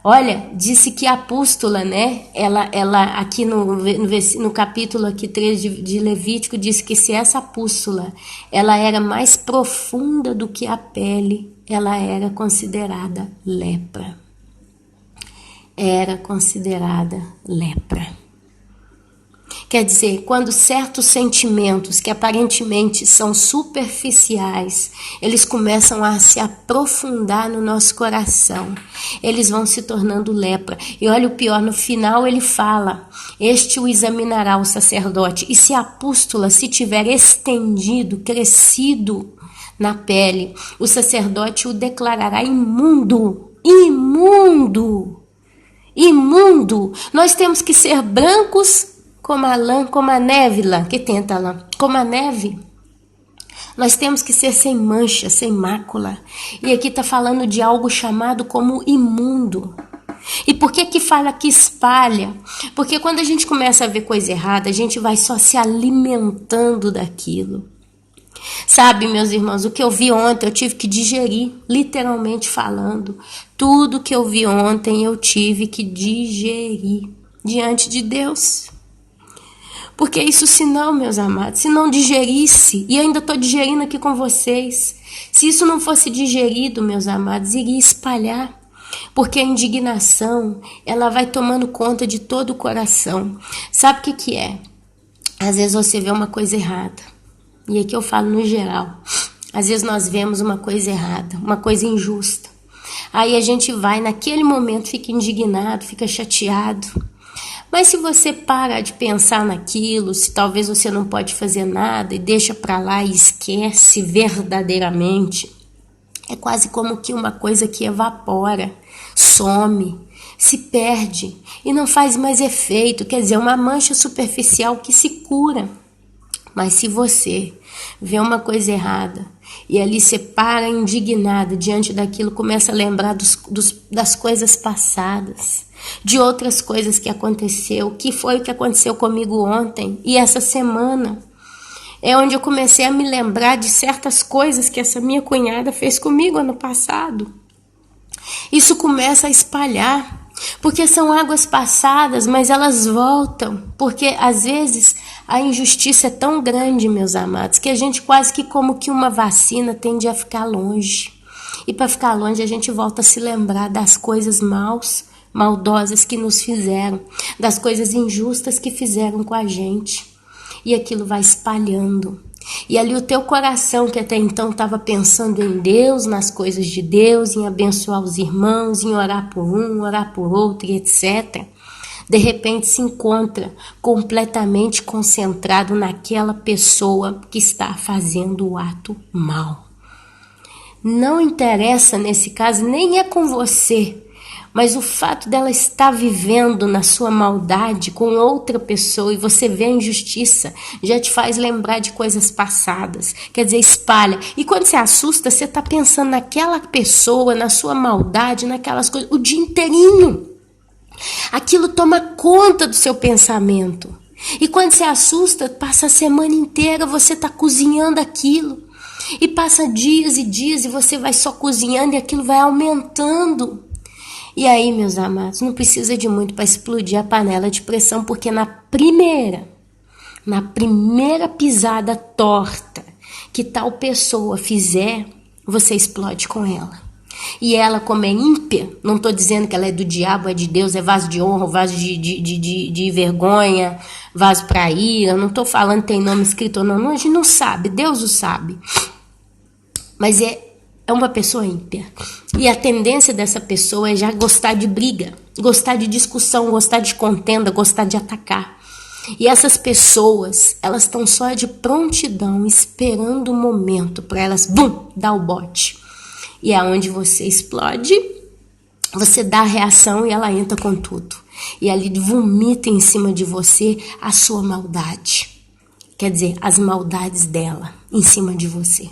Olha, disse que a pústula, né, ela aqui no capítulo aqui 3 de Levítico, disse que se essa pústula, ela era mais profunda do que a pele, ela era considerada lepra. Era considerada lepra. Quer dizer, quando certos sentimentos que aparentemente são superficiais, eles começam a se aprofundar no nosso coração, eles vão se tornando lepra. E olha o pior, no final ele fala, este o examinará o sacerdote, e se a pústula se tiver estendido, crescido na pele, o sacerdote o declarará imundo, imundo, imundo. Nós temos que ser brancos como a lã, como a neve lá, que tenta lá, como a neve. Nós temos que ser sem mancha, sem mácula. E aqui está falando de algo chamado como imundo. E por que que fala que espalha? Porque quando a gente começa a ver coisa errada, a gente vai só se alimentando daquilo. Sabe, meus irmãos, o que eu vi ontem eu tive que digerir, literalmente falando. Tudo que eu vi ontem eu tive que digerir diante de Deus. Porque isso, se não, meus amados, se não digerisse, e eu ainda estou digerindo aqui com vocês, se isso não fosse digerido, meus amados, iria espalhar. Porque a indignação, ela vai tomando conta de todo o coração. Sabe o que é? Às vezes você vê uma coisa errada. E aqui eu falo no geral. Às vezes nós vemos uma coisa errada, uma coisa injusta. Aí a gente vai, naquele momento, fica indignado, fica chateado. Mas se você para de pensar naquilo, se talvez você não pode fazer nada e deixa pra lá e esquece verdadeiramente, é quase como que uma coisa que evapora, some, se perde e não faz mais efeito. Quer dizer, uma mancha superficial que se cura. Mas se você vê uma coisa errada e ali você para indignado diante daquilo, começa a lembrar das coisas passadas, de outras coisas que aconteceu, que foi o que aconteceu comigo ontem e essa semana, é onde eu comecei a me lembrar de certas coisas que essa minha cunhada fez comigo ano passado. Isso começa a espalhar. Porque são águas passadas, mas elas voltam. Porque às vezes a injustiça é tão grande, meus amados, que a gente quase que como que uma vacina tende a ficar longe. E para ficar longe a gente volta a se lembrar das coisas maldosas que nos fizeram, das coisas injustas que fizeram com a gente. E aquilo vai espalhando. E ali o teu coração, que até então estava pensando em Deus, nas coisas de Deus, em abençoar os irmãos, em orar por um, orar por outro, etc., de repente se encontra completamente concentrado naquela pessoa que está fazendo o ato mal. Não interessa nesse caso, nem é com você, mas o fato dela estar vivendo na sua maldade com outra pessoa e você vê a injustiça, já te faz lembrar de coisas passadas. Quer dizer, espalha. E quando você assusta, você está pensando naquela pessoa, na sua maldade, naquelas coisas, o dia inteirinho. Aquilo toma conta do seu pensamento. E quando você assusta, passa a semana inteira, você está cozinhando aquilo. E passa dias e dias e você vai só cozinhando e aquilo vai aumentando. E aí, meus amados, não precisa de muito para explodir a panela de pressão, porque na primeira pisada torta que tal pessoa fizer, você explode com ela. E ela, como é ímpia, não estou dizendo que ela é do diabo, é de Deus, é vaso de honra, vaso de vergonha, vaso para ira, não estou falando que tem nome escrito ou não, a gente não sabe, Deus o sabe. Mas é uma pessoa ímpia. E a tendência dessa pessoa é já gostar de briga, gostar de discussão, gostar de contenda, gostar de atacar. E essas pessoas, elas estão só de prontidão, esperando o momento para elas, dar o bote. E é onde você explode, você dá a reação e ela entra com tudo. E ali vomita em cima de você a sua maldade. Quer dizer, as maldades dela em cima de você.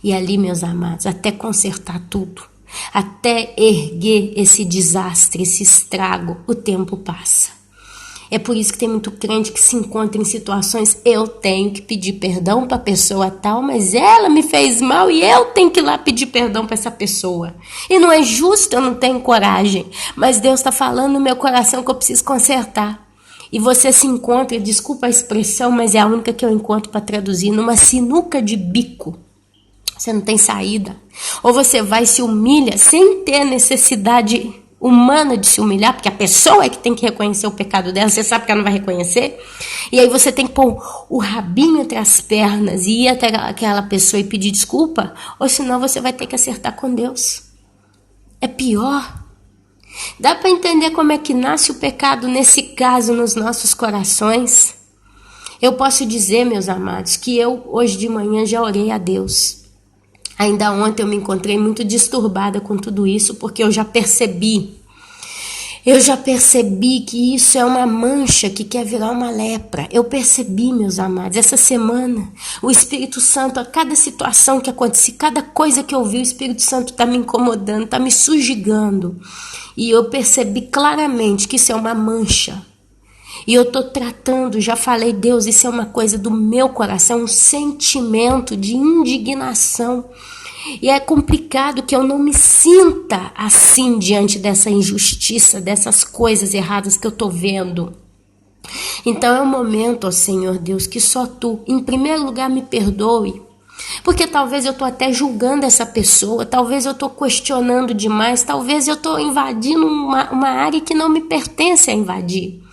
E ali, meus amados, até consertar tudo, até erguer esse desastre, esse estrago, o tempo passa. É por isso que tem muito crente que se encontra em situações, eu tenho que pedir perdão para a pessoa tal, mas ela me fez mal e eu tenho que ir lá pedir perdão para essa pessoa. E não é justo, eu não tenho coragem, mas Deus está falando no meu coração que eu preciso consertar. E você se encontra, desculpa a expressão, mas é a única que eu encontro para traduzir, numa sinuca de bico. Você não tem saída. Ou você vai e se humilha sem ter necessidade humana de se humilhar, porque a pessoa é que tem que reconhecer o pecado dela, você sabe que ela não vai reconhecer. E aí você tem que pôr o rabinho entre as pernas e ir até aquela pessoa e pedir desculpa, ou senão você vai ter que acertar com Deus. É pior. Dá para entender como é que nasce o pecado nesse caso nos nossos corações? Eu posso dizer, meus amados, que eu hoje de manhã já orei a Deus. Ainda ontem eu me encontrei muito disturbada com tudo isso, porque eu já percebi Eu já percebi que isso é uma mancha que quer virar uma lepra. Eu percebi, meus amados, essa semana, o Espírito Santo, a cada situação que acontecia, cada coisa que eu vi, o Espírito Santo está me incomodando, está me sujigando. E eu percebi claramente que isso é uma mancha. E eu estou tratando, já falei, Deus, isso é uma coisa do meu coração, um sentimento de indignação. E é complicado que eu não me sinta assim diante dessa injustiça, dessas coisas erradas que eu estou vendo. Então é um momento, ó Senhor Deus, que só Tu, em primeiro lugar, me perdoe. Porque talvez eu estou até julgando essa pessoa, talvez eu estou questionando demais, talvez eu estou invadindo uma área que não me pertence a invadir.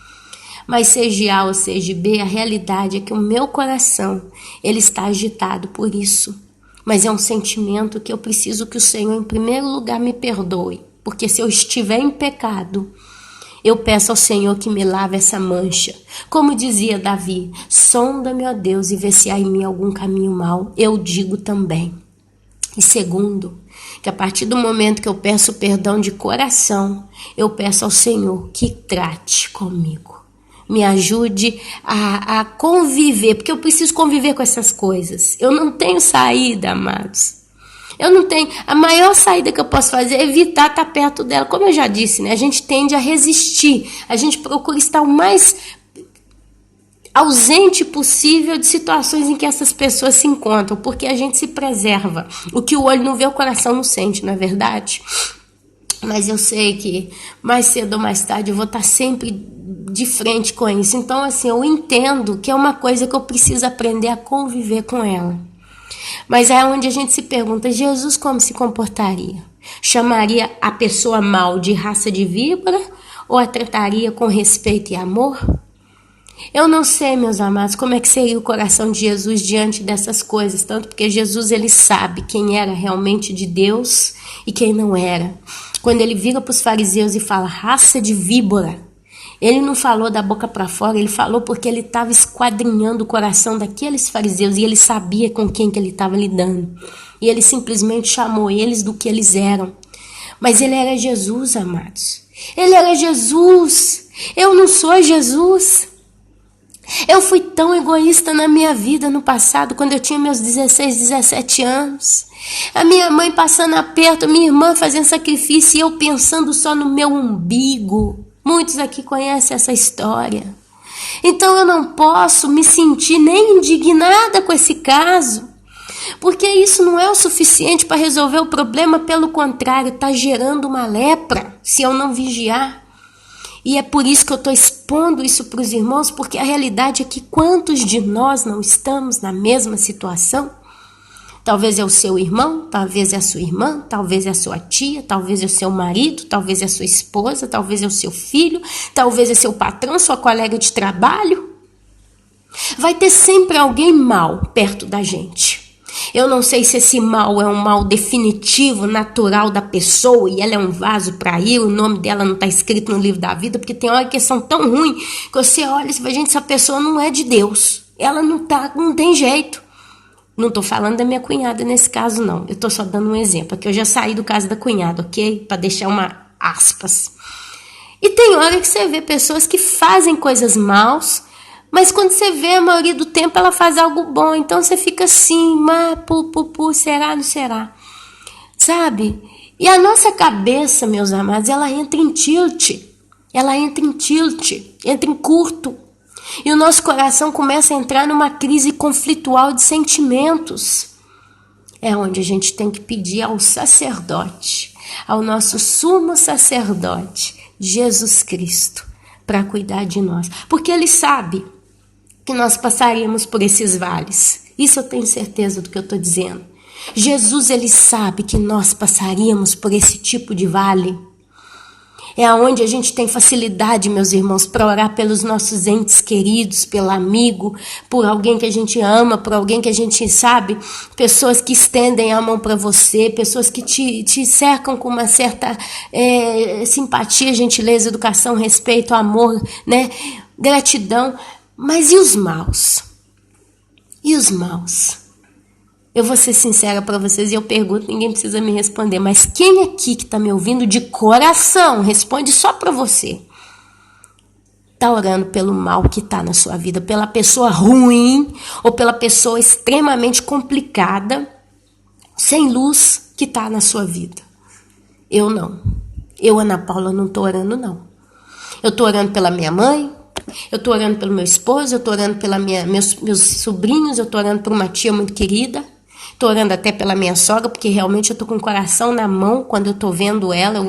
Mas seja A ou seja B, a realidade é que o meu coração, ele está agitado por isso. Mas é um sentimento que eu preciso que o Senhor, em primeiro lugar, me perdoe. Porque se eu estiver em pecado, eu peço ao Senhor que me lave essa mancha. Como dizia Davi, sonda-me, ó Deus, e vê se há em mim algum caminho mau. Eu digo também. E segundo, que a partir do momento que eu peço perdão de coração, eu peço ao Senhor que trate comigo. Me ajude a conviver, porque eu preciso conviver com essas coisas. Eu não tenho saída, amados. Eu não tenho. A maior saída que eu posso fazer é evitar estar perto dela. Como eu já disse, né? A gente tende a resistir. A gente procura estar o mais ausente possível de situações em que essas pessoas se encontram, porque a gente se preserva. O que o olho não vê, o coração não sente, não é verdade? Mas eu sei que mais cedo ou mais tarde eu vou estar sempre de frente com isso. Então, assim, eu entendo que é uma coisa que eu preciso aprender a conviver com ela. Mas é onde a gente se pergunta, Jesus como se comportaria? Chamaria a pessoa mal de raça de víbora ou a trataria com respeito e amor? Eu não sei, meus amados, como é que seria o coração de Jesus diante dessas coisas, tanto porque Jesus, ele sabe quem era realmente de Deus e quem não era. Quando ele vira para os fariseus e fala, raça de víbora, ele não falou da boca para fora, ele falou porque ele estava esquadrinhando o coração daqueles fariseus e ele sabia com quem que ele estava lidando. E ele simplesmente chamou eles do que eles eram. Mas ele era Jesus, amados. Ele era Jesus. Eu não sou Jesus. Eu fui tão egoísta na minha vida no passado, quando eu tinha meus 16, 17 anos. A minha mãe passando aperto, minha irmã fazendo sacrifício e eu pensando só no meu umbigo. Muitos aqui conhecem essa história. Então eu não posso me sentir nem indignada com esse caso, porque isso não é o suficiente para resolver o problema, pelo contrário, está gerando uma lepra se eu não vigiar. E é por isso que eu estou expondo isso para os irmãos, porque a realidade é que quantos de nós não estamos na mesma situação? Talvez é o seu irmão, talvez é a sua irmã, talvez é a sua tia, talvez é o seu marido, talvez é a sua esposa, talvez é o seu filho, talvez é seu patrão, sua colega de trabalho. Vai ter sempre alguém mal perto da gente. Eu não sei se esse mal é um mal definitivo, natural da pessoa e ela é um vaso para ir, o nome dela não está escrito no livro da vida, porque tem hora que são tão ruins que você olha e fala, gente, essa pessoa não é de Deus. Ela não tem jeito. Não estou falando da minha cunhada nesse caso, não. Eu estou só dando um exemplo, aqui eu já saí do caso da cunhada, ok? Para deixar uma aspas. E tem hora que você vê pessoas que fazem coisas maus, mas quando você vê, a maioria do tempo ela faz algo bom. Então você fica assim, será, não será? Sabe? E a nossa cabeça, meus amados, ela entra em tilt. Ela entra em tilt, entra em curto. E o nosso coração começa a entrar numa crise conflitual de sentimentos. É onde a gente tem que pedir ao sacerdote, ao nosso sumo sacerdote, Jesus Cristo, para cuidar de nós. Porque ele sabe que nós passaríamos por esses vales. Isso eu tenho certeza do que eu estou dizendo. Jesus, ele sabe que nós passaríamos por esse tipo de vale. É onde a gente tem facilidade, meus irmãos, para orar pelos nossos entes queridos, pelo amigo, por alguém que a gente ama, por alguém que a gente sabe, pessoas que estendem a mão para você, pessoas que te cercam com uma certa simpatia, gentileza, educação, respeito, amor, né? Gratidão. Mas e os maus? E os maus? Eu vou ser sincera para vocês e eu pergunto, ninguém precisa me responder, mas quem aqui que está me ouvindo de coração, responde só para você, está orando pelo mal que está na sua vida, pela pessoa ruim ou pela pessoa extremamente complicada, sem luz que está na sua vida? Eu não. Eu, Ana Paula, não estou orando, não. Eu estou orando pela minha mãe, eu estou orando pelo meu esposo, eu estou orando pelos meus sobrinhos, eu estou orando por uma tia muito querida, estou orando até pela minha sogra, porque realmente eu estou com o coração na mão quando eu estou vendo ela,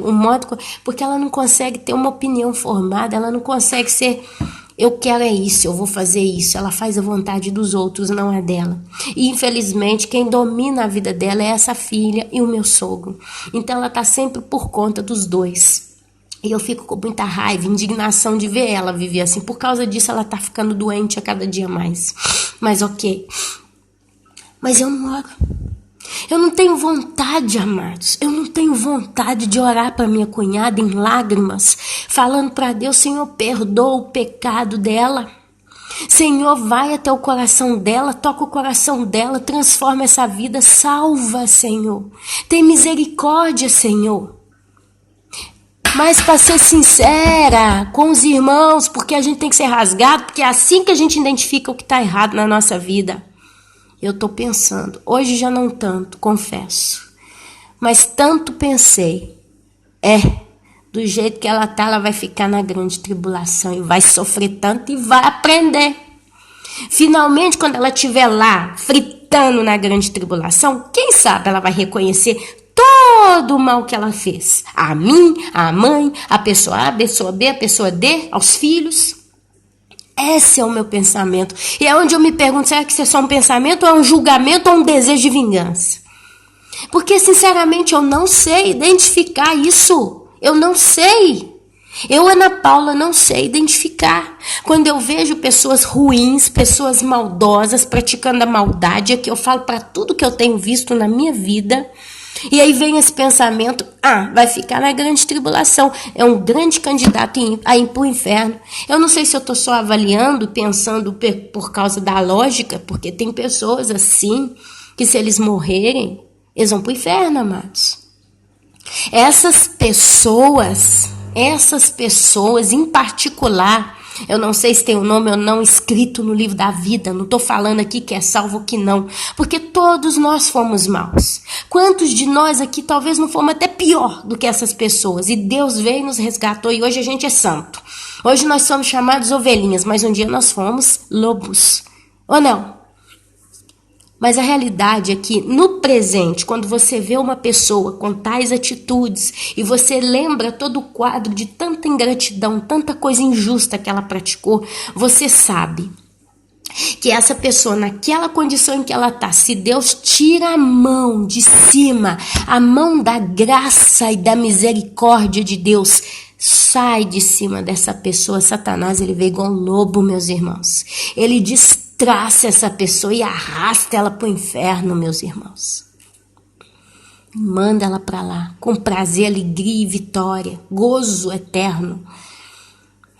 porque ela não consegue ter uma opinião formada, ela não consegue ser, eu quero é isso, eu vou fazer isso, ela faz a vontade dos outros, não é dela. E infelizmente quem domina a vida dela é essa filha e o meu sogro, então ela está sempre por conta dos dois. E eu fico com muita raiva, indignação de ver ela viver assim. Por causa disso, ela tá ficando doente a cada dia mais. Mas ok. Mas eu não oro. Eu não tenho vontade, amados. Eu não tenho vontade de orar para minha cunhada em lágrimas, falando para Deus, Senhor, perdoa o pecado dela. Senhor, vai até o coração dela, toca o coração dela, transforma essa vida, salva, Senhor. Tem misericórdia, Senhor. Mas para ser sincera com os irmãos, porque a gente tem que ser rasgado, porque é assim que a gente identifica o que está errado na nossa vida. Eu estou pensando, hoje já não tanto, confesso, mas tanto pensei, do jeito que ela está, ela vai ficar na grande tribulação e vai sofrer tanto e vai aprender. Finalmente, quando ela estiver lá, fritando na grande tribulação, quem sabe ela vai reconhecer todo o mal que ela fez. A mim, a mãe, a pessoa A, a pessoa B, a pessoa D, aos filhos. Esse é o meu pensamento. E é onde eu me pergunto, será que isso é só um pensamento ou é um julgamento ou um desejo de vingança? Porque, sinceramente, eu não sei identificar isso. Eu não sei. Eu, Ana Paula, não sei identificar. Quando eu vejo pessoas ruins, pessoas maldosas, praticando a maldade, é que eu falo para tudo que eu tenho visto na minha vida. E aí vem esse pensamento, vai ficar na grande tribulação, é um grande candidato a ir para o inferno. Eu não sei se eu estou só avaliando, pensando por causa da lógica, porque tem pessoas assim, que se eles morrerem, eles vão para o inferno, amados. Essas pessoas em particular, eu não sei se tem um nome ou não escrito no livro da vida, não estou falando aqui que é salvo ou que não, porque todos nós fomos maus. Quantos de nós aqui talvez não fomos até pior do que essas pessoas, e Deus veio e nos resgatou e hoje a gente é santo. Hoje nós somos chamados ovelhinhas, mas um dia nós fomos lobos, ou não? Mas a realidade é que no presente, quando você vê uma pessoa com tais atitudes e você lembra todo o quadro de tanta ingratidão, tanta coisa injusta que ela praticou, você sabe que essa pessoa, naquela condição em que ela está, se Deus tira a mão de cima, a mão da graça e da misericórdia de Deus, sai de cima dessa pessoa, Satanás, ele veio igual um lobo, meus irmãos. Ele traça essa pessoa e arrasta ela para o inferno, meus irmãos. Manda ela para lá, com prazer, alegria e vitória, gozo eterno.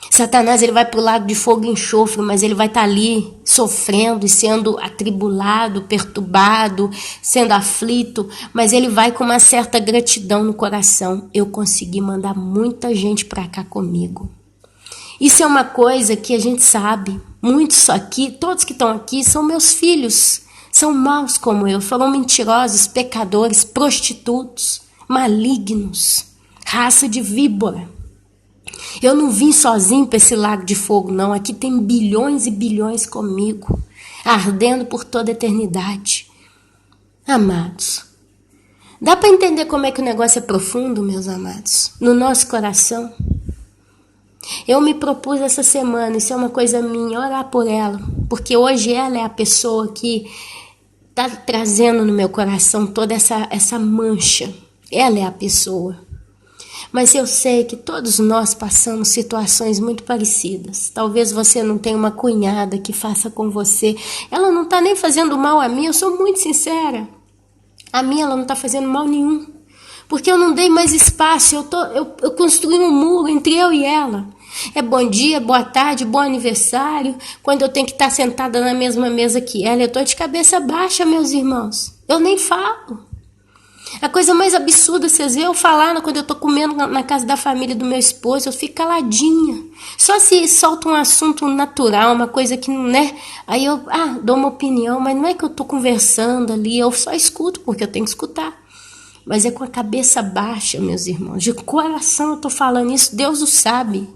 Satanás, ele vai para o lago de fogo e enxofre, mas ele vai estar ali sofrendo e sendo atribulado, perturbado, sendo aflito, mas ele vai com uma certa gratidão no coração. Eu consegui mandar muita gente para cá comigo. Isso é uma coisa que a gente sabe. Muitos aqui, todos que estão aqui, são meus filhos. São maus como eu, foram mentirosos, pecadores, prostitutos, malignos, raça de víbora. Eu não vim sozinho para esse lago de fogo, não. Aqui tem bilhões e bilhões comigo, ardendo por toda a eternidade. Amados, dá para entender como é que o negócio é profundo, meus amados? No nosso coração. Eu me propus essa semana, isso é uma coisa minha, orar por ela, porque hoje ela é a pessoa que está trazendo no meu coração toda essa mancha. Ela é a pessoa. Mas eu sei que todos nós passamos situações muito parecidas. Talvez você não tenha uma cunhada que faça com você. Ela não está nem fazendo mal a mim, eu sou muito sincera. A minha, ela não está fazendo mal nenhum. Porque eu não dei mais espaço, eu construí um muro entre eu e ela. É bom dia, boa tarde, bom aniversário, quando eu tenho que estar sentada na mesma mesa que ela. Eu estou de cabeça baixa, meus irmãos. Eu nem falo. A coisa mais absurda, vocês veem eu falar quando eu tô comendo na casa da família do meu esposo, eu fico caladinha. Só se solta um assunto natural, uma coisa que não é. Aí eu dou uma opinião, mas não é que eu tô conversando ali, eu só escuto porque eu tenho que escutar. Mas é com a cabeça baixa, meus irmãos. De coração eu tô falando isso, Deus o sabe.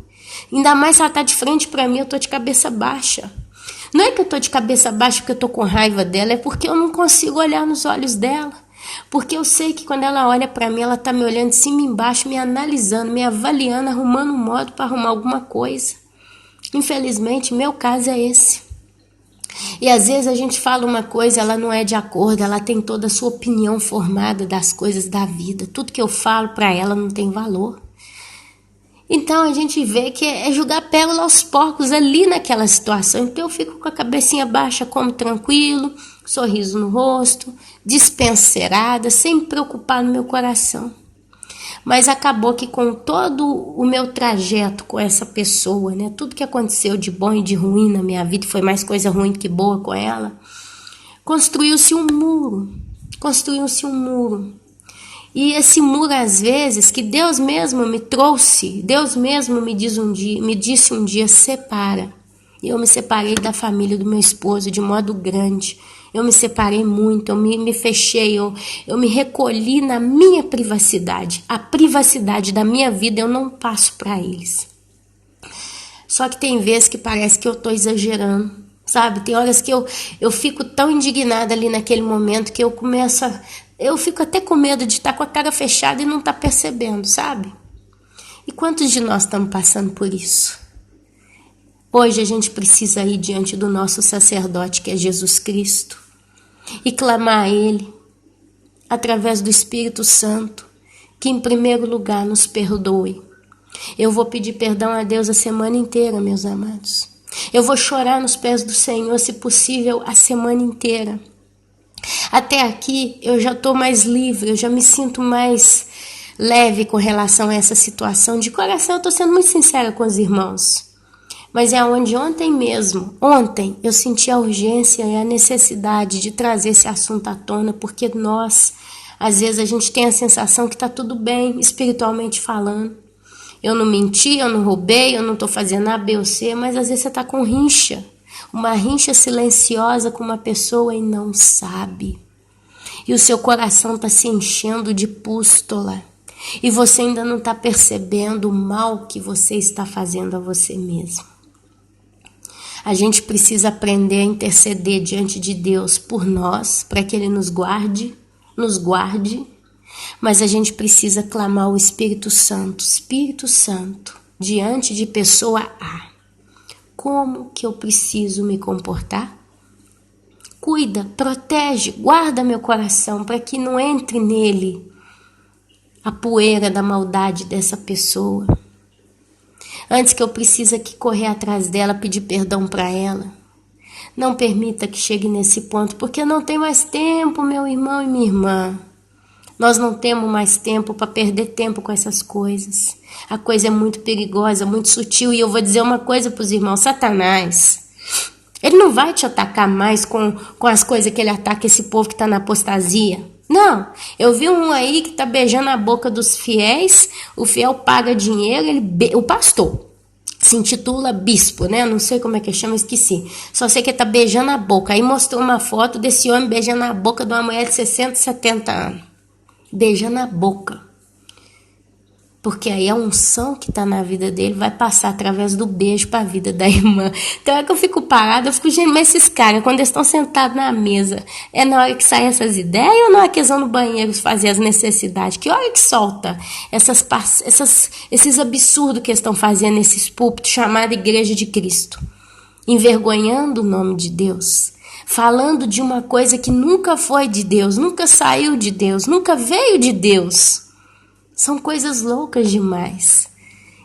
Ainda mais se ela tá de frente para mim, eu tô de cabeça baixa. Não é que eu tô de cabeça baixa porque eu tô com raiva dela, é porque eu não consigo olhar nos olhos dela. Porque eu sei que quando ela olha para mim, ela tá me olhando de cima e embaixo, me analisando, me avaliando, arrumando um modo para arrumar alguma coisa. Infelizmente, meu caso é esse. E às vezes a gente fala uma coisa, ela não é de acordo, ela tem toda a sua opinião formada das coisas da vida. Tudo que eu falo para ela não tem valor. Então a gente vê que é jogar pérola aos porcos ali naquela situação. Então eu fico com a cabecinha baixa, como tranquilo, sorriso no rosto, despencerada, sem me preocupar no meu coração. Mas acabou que com todo o meu trajeto com essa pessoa, né, tudo que aconteceu de bom e de ruim na minha vida, foi mais coisa ruim que boa com ela, construiu-se um muro. E esse muro, às vezes, que Deus mesmo me trouxe, Deus mesmo me disse um dia, separa. E eu me separei da família do meu esposo de modo grande. Eu me separei muito, eu me fechei, eu me recolhi na minha privacidade. A privacidade da minha vida eu não passo para eles. Só que tem vezes que parece que eu estou exagerando, sabe? Tem horas que eu fico tão indignada ali naquele momento que eu fico até com medo de estar com a cara fechada e não estar percebendo, sabe? E quantos de nós estamos passando por isso? Hoje a gente precisa ir diante do nosso sacerdote, que é Jesus Cristo, e clamar a Ele, através do Espírito Santo, que em primeiro lugar nos perdoe. Eu vou pedir perdão a Deus a semana inteira, meus amados. Eu vou chorar nos pés do Senhor, se possível, a semana inteira. Até aqui eu já estou mais livre, eu já me sinto mais leve com relação a essa situação. De coração eu estou sendo muito sincera com os irmãos. Mas é onde ontem eu senti a urgência e a necessidade de trazer esse assunto à tona, porque às vezes a gente tem a sensação que está tudo bem, espiritualmente falando. Eu não menti, eu não roubei, eu não estou fazendo A, B ou C, mas às vezes você está com rincha. Uma rincha silenciosa com uma pessoa e não sabe. E o seu coração está se enchendo de pústula. E você ainda não está percebendo o mal que você está fazendo a você mesmo. A gente precisa aprender a interceder diante de Deus por nós, para que Ele nos guarde, mas a gente precisa clamar o Espírito Santo, diante de pessoa A. Como que eu preciso me comportar? Cuida, protege, guarda meu coração para que não entre nele a poeira da maldade dessa pessoa. Antes que eu precise aqui correr atrás dela, pedir perdão para ela. Não permita que chegue nesse ponto, porque não tem mais tempo, meu irmão e minha irmã. Nós não temos mais tempo para perder tempo com essas coisas. A coisa é muito perigosa, muito sutil. E eu vou dizer uma coisa para os irmãos: Satanás, ele não vai te atacar mais com as coisas que ele ataca esse povo que está na apostasia. Não, eu vi um aí que tá beijando a boca dos fiéis, o fiel paga dinheiro, o pastor se intitula bispo, né? Não sei como é que chama, esqueci. Só sei que ele tá beijando a boca. Aí mostrou uma foto desse homem beijando a boca de uma mulher de 60, 70 anos. Beijando a boca. Porque aí a unção que tá na vida dele vai passar através do beijo para a vida da irmã. Então é que eu fico parada, eu fico, gente, mas esses caras, quando eles estão sentados na mesa, é na hora que saem essas ideias ou na hora que eles vão no banheiro fazer as necessidades? Que hora que solta esses absurdos que eles estão fazendo nesses púlpitos chamada Igreja de Cristo? Envergonhando o nome de Deus. Falando de uma coisa que nunca foi de Deus, nunca saiu de Deus, nunca veio de Deus. São coisas loucas demais.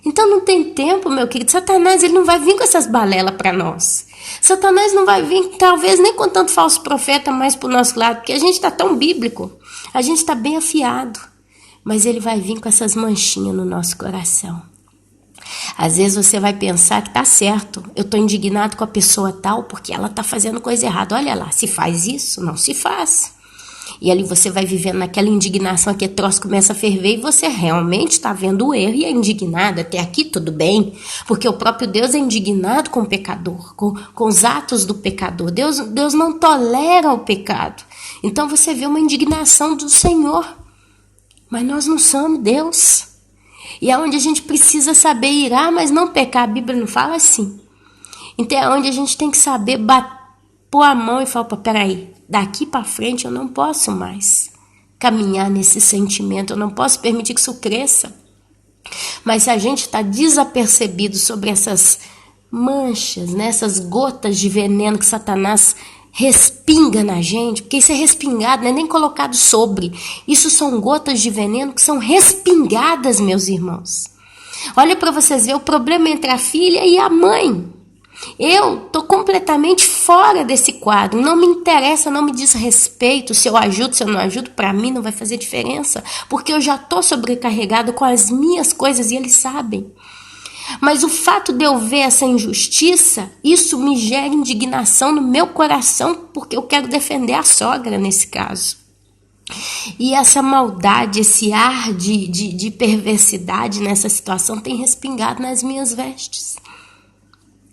Então não tem tempo, meu querido. Satanás, ele não vai vir com essas balelas para nós. Satanás não vai vir, talvez, nem com tanto falso profeta mais pro nosso lado, porque a gente está tão bíblico. A gente está bem afiado. Mas ele vai vir com essas manchinhas no nosso coração. Às vezes você vai pensar que tá certo. Eu tô indignado com a pessoa tal porque ela tá fazendo coisa errada. Olha lá, se faz isso, não se faz. E ali você vai vivendo naquela indignação, aquele troço começa a ferver e você realmente está vendo o erro e é indignado. Até aqui tudo bem, porque o próprio Deus é indignado com o pecador, com os atos do pecador. Deus não tolera o pecado. Então você vê uma indignação do Senhor. Mas nós não somos Deus. E é onde a gente precisa saber irar, mas não pecar. A Bíblia não fala assim. Então é onde a gente tem que saber pôr a mão e falar, peraí, daqui para frente eu não posso mais caminhar nesse sentimento, eu não posso permitir que isso cresça. Mas se a gente está desapercebido sobre essas manchas, né, essas gotas de veneno que Satanás respinga na gente, porque isso é respingado, não é nem colocado sobre. Isso são gotas de veneno que são respingadas, meus irmãos. Olha para vocês verem o problema entre a filha e a mãe. Eu estou completamente fora desse quadro, não me interessa, não me diz respeito se eu ajudo, se eu não ajudo, para mim não vai fazer diferença, porque eu já estou sobrecarregado com as minhas coisas e eles sabem. Mas o fato de eu ver essa injustiça, isso me gera indignação no meu coração, porque eu quero defender a sogra nesse caso. E essa maldade, esse ar de perversidade nessa situação tem respingado nas minhas vestes.